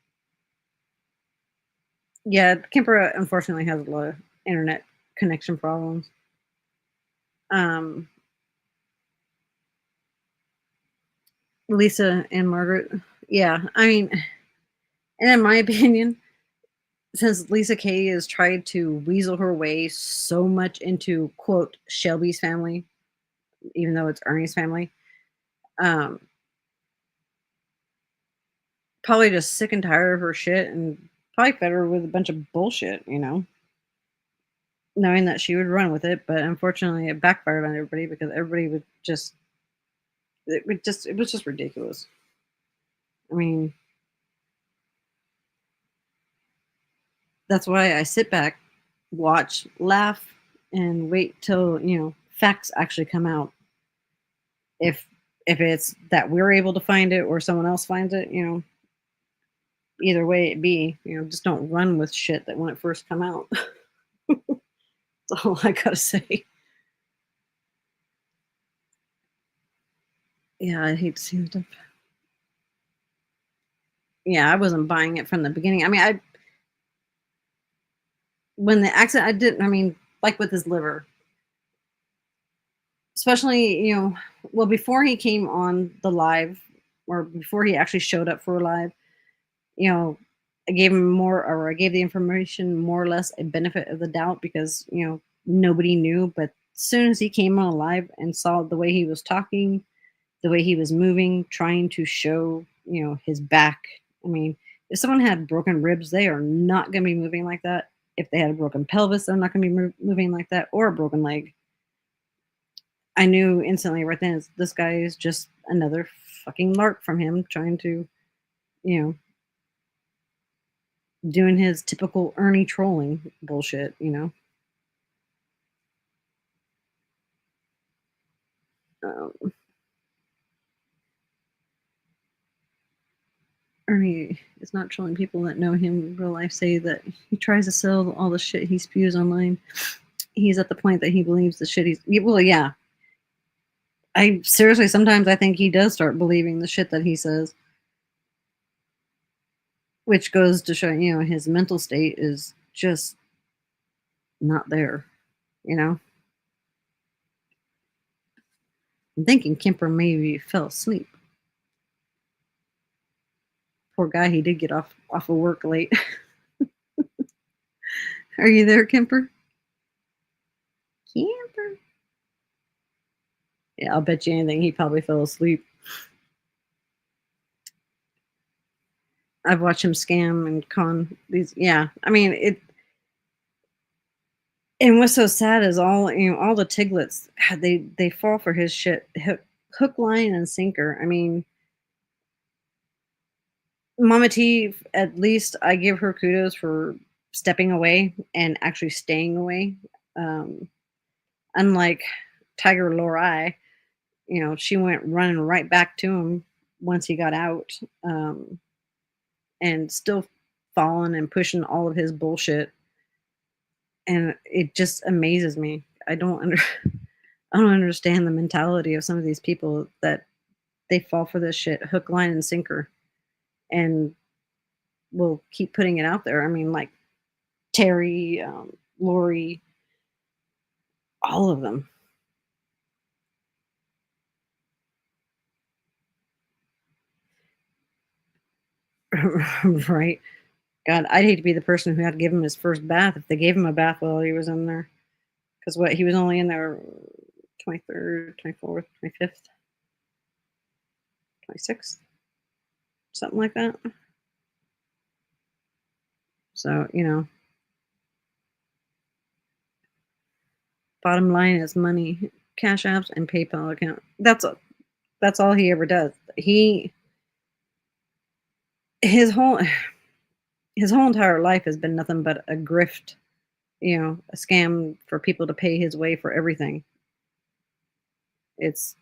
yeah, Kemper unfortunately has a lot of internet connection problems. Um, Lisa and Margaret, yeah, I mean, and in my opinion, since Lisa Kay has tried to weasel her way so much into quote Shelby's family, even though it's Ernie's family, um, probably just sick and tired of her shit and probably fed her with a bunch of bullshit, knowing that she would run with it. But unfortunately, it backfired on everybody because everybody would it was just ridiculous. I mean, that's why I sit back, watch, laugh, and wait till facts actually come out. If it's that we're able to find it or someone else finds it, either way it be, just don't run with shit that when it first come out. That's all I gotta say. Yeah, I hate to see stuff. Yeah, I wasn't buying it from the beginning. I mean, when the accident, I didn't. I mean, like with his liver, especially well before he came on the live or before he actually showed up for a live, you know, I gave him more, or I gave the information more or less a benefit of the doubt because nobody knew. But as soon as he came on live and saw the way he was talking, the way he was moving, trying to show his back. I mean, if someone had broken ribs, they are not going to be moving like that. If they had a broken pelvis, they're not going to be moving like that, or a broken leg. I knew instantly right then this guy is just another fucking lark from him trying to, you know, doing his typical Ernie trolling bullshit. Um, Ernie is not trolling. People that know him in real life say that he tries to sell all the shit he spews online. He's at the point that he believes the shit well, yeah. I seriously, sometimes I think he does start believing the shit that he says, which goes to show, his mental state is just not there, you know? I'm thinking Kemper maybe fell asleep. Poor guy, he did get off of work late. Are you there, Kemper? Kemper? Yeah, I'll bet you anything he probably fell asleep. I've watched him scam and con these. Yeah, I mean it. And what's so sad is all the Tiglets they fall for his shit hook, line, and sinker. I mean, Mama T, at least I give her kudos for stepping away and actually staying away. Um, Unlike Tiger Lori, she went running right back to him once he got out, and still following and pushing all of his bullshit. And it just amazes me. I don't understand the mentality of some of these people that they fall for this shit hook, line, and sinker, and will keep putting it out there. I mean, like Terry, Lori, all of them. Right? God, I'd hate to be the person who had to give him his first bath if they gave him a bath while he was in there. Because he was only in there 23rd, 24th, 25th, 26th, something like that. So, bottom line is money, cash apps, and PayPal account. That's all he ever does. his whole entire life has been nothing but a grift, a scam for people to pay his way for everything. It's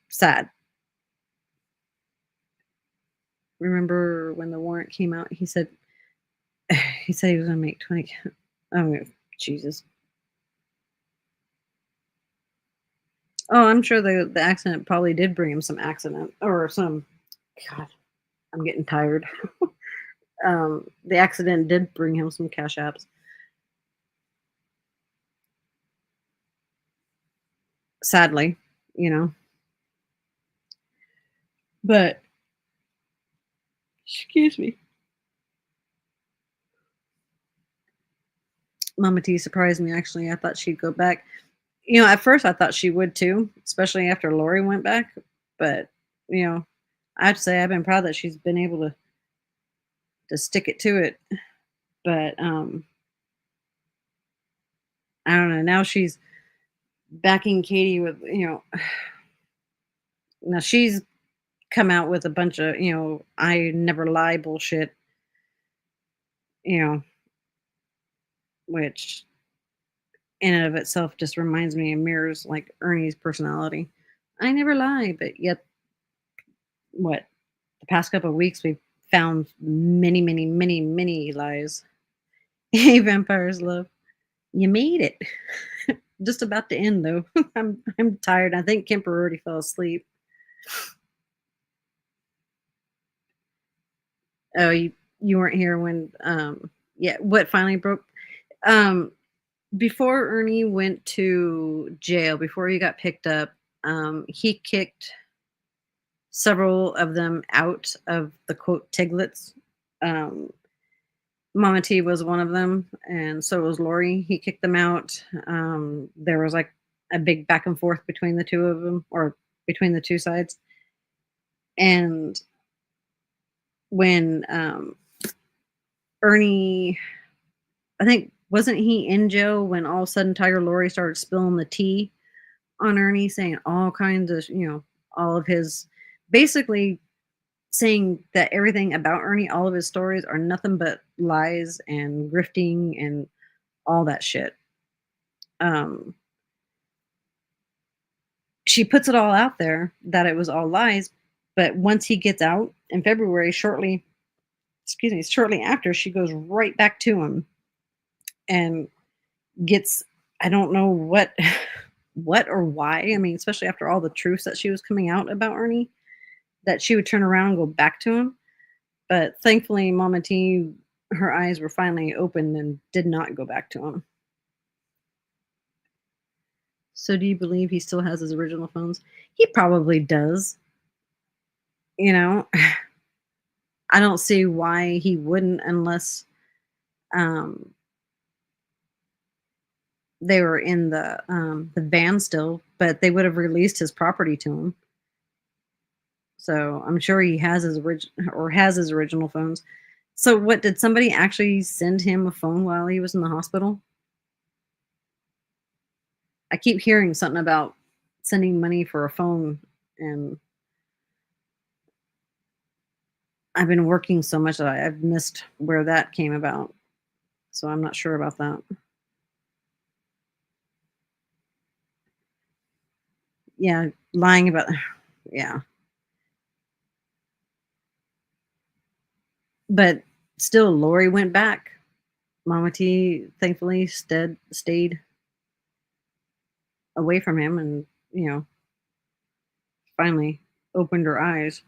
sad. Remember when the warrant came out? He said he was going to make 20. Oh, Jesus. Oh, I'm sure the accident probably did bring him some accident or some. God, I'm getting tired. The accident did bring him some cash apps. Sadly, you know. But excuse me. Mama T surprised me actually. I thought she'd go back. At first I thought she would too, especially after Lori went back. But, I have to say I've been proud that she's been able to stick it to it. But I don't know. Now she's backing Katie with, now she's come out with a bunch of, I never lie bullshit, you know, which in and of itself just reminds me and mirrors like Ernie's personality. I never lie, but yet what the past couple of weeks we've found many, many, many, many lies. Hey, vampires love. You made it. Just about to end though. I'm tired. I think Kemper already fell asleep. Oh, you weren't here when yeah, what finally broke? Um Before Ernie went to jail, before he got picked up, he kicked several of them out of the quote Tiglets. Um Mama T was one of them, and so was Lori. He kicked them out. There was like a big back and forth between the two of them, or between the two sides. And when Ernie, I think, wasn't he in jail when all of a sudden Tiger Lori started spilling the tea on Ernie, saying all kinds of, all of his, basically saying that everything about Ernie, all of his stories are nothing but lies and grifting and all that shit. Um, she puts it all out there that it was all lies, but once he gets out in February, shortly after, she goes right back to him and gets, I don't know what what or why. I mean, especially after all the truths that she was coming out about Ernie, that she would turn around and go back to him. But thankfully, Mama T, her eyes were finally opened and did not go back to him. So do you believe he still has his original phones? He probably does. You know, I don't see why he wouldn't unless um, they were in the van still, but they would have released his property to him. So I'm sure he has his original phones. So what, did somebody actually send him a phone while he was in the hospital? I keep hearing something about sending money for a phone, and I've been working so much that I've missed where that came about. So I'm not sure about that. Yeah, lying about yeah. But still Lori went back. Mama T thankfully stayed away from him and, finally opened her eyes.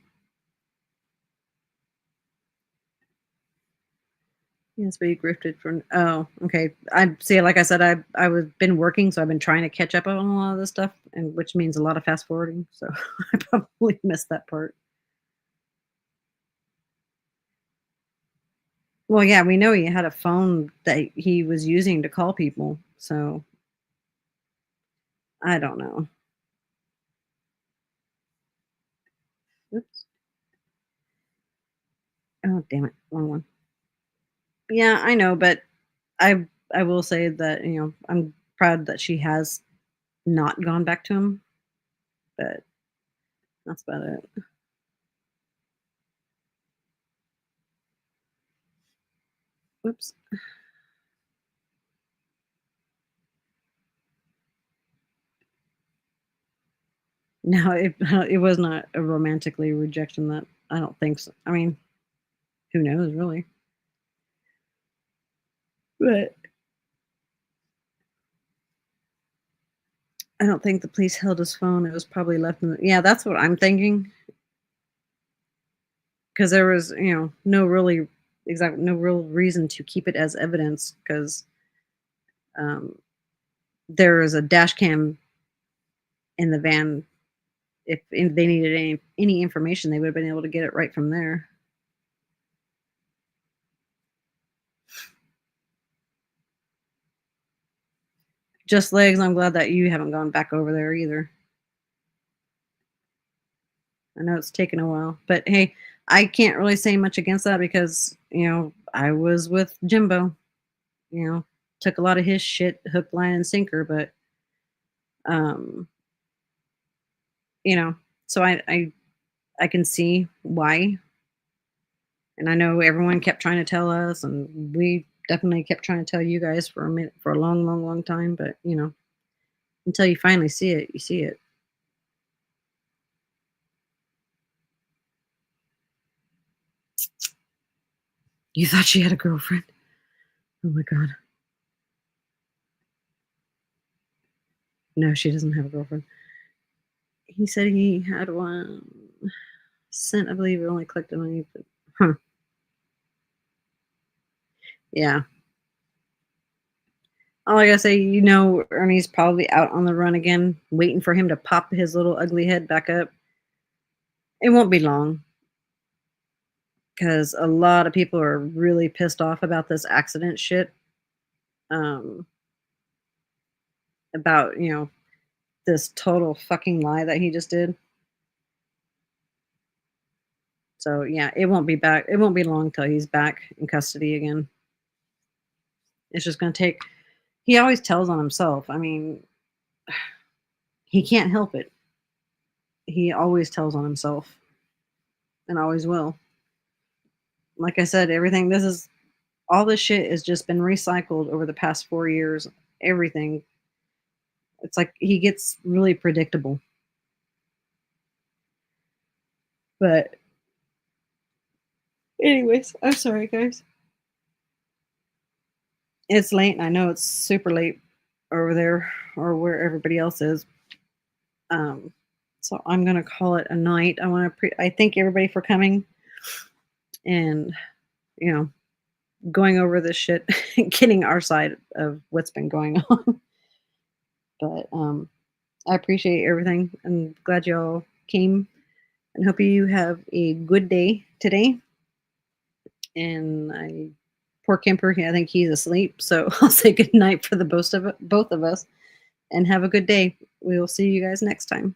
Yes, but you grifted from. Oh, okay. I see. Like I said, I was been working, so I've been trying to catch up on a lot of this stuff, and which means a lot of fast forwarding. So I probably missed that part. Well, yeah, we know he had a phone that he was using to call people. So I don't know. Oops. Oh, damn it, wrong one. Yeah, I know, but I will say that I'm proud that she has not gone back to him, but that's about it. Whoops. No, it was not a romantically rejection. That I don't think so. I mean, who knows, really? But I don't think the police held his phone. It was probably left in the. Yeah, that's what I'm thinking. Because there was, no real reason to keep it as evidence. Because there is a dash cam in the van. If they needed any information, they would have been able to get it right from there. Just legs. I'm glad that you haven't gone back over there either. I know it's taken a while, but hey, I can't really say much against that because, I was with Jimbo, took a lot of his shit hook, line, and sinker, but, um, so I can see why. And I know everyone kept trying to tell us, and we definitely kept trying to tell you guys for a minute, for a long, long, long time. But, until you finally see it, you see it. You thought she had a girlfriend? Oh my God. No, she doesn't have a girlfriend. He said he had one. Sent, I believe it only clicked on me. Huh. Yeah. All I gotta say, Ernie's probably out on the run again, waiting for him to pop his little ugly head back up. It won't be long. Because a lot of people are really pissed off about this accident shit. About, this total fucking lie that he just did. So yeah, it won't be long till he's back in custody again. It's just gonna take. He always tells on himself. I mean, he can't help it. He always tells on himself, and always will. Like I said, all this shit has just been recycled over the past 4 years. Everything. It's like he gets really predictable. But anyways, I'm sorry, guys. It's late, and I know it's super late over there or where everybody else is. So I'm gonna call it a night. I thank everybody for coming and going over this shit, getting our side of what's been going on. But I appreciate everything. I'm glad y'all came, and hope you have a good day today. And poor Kemper, I think he's asleep. So I'll say good night for the both of us, and have a good day. We will see you guys next time.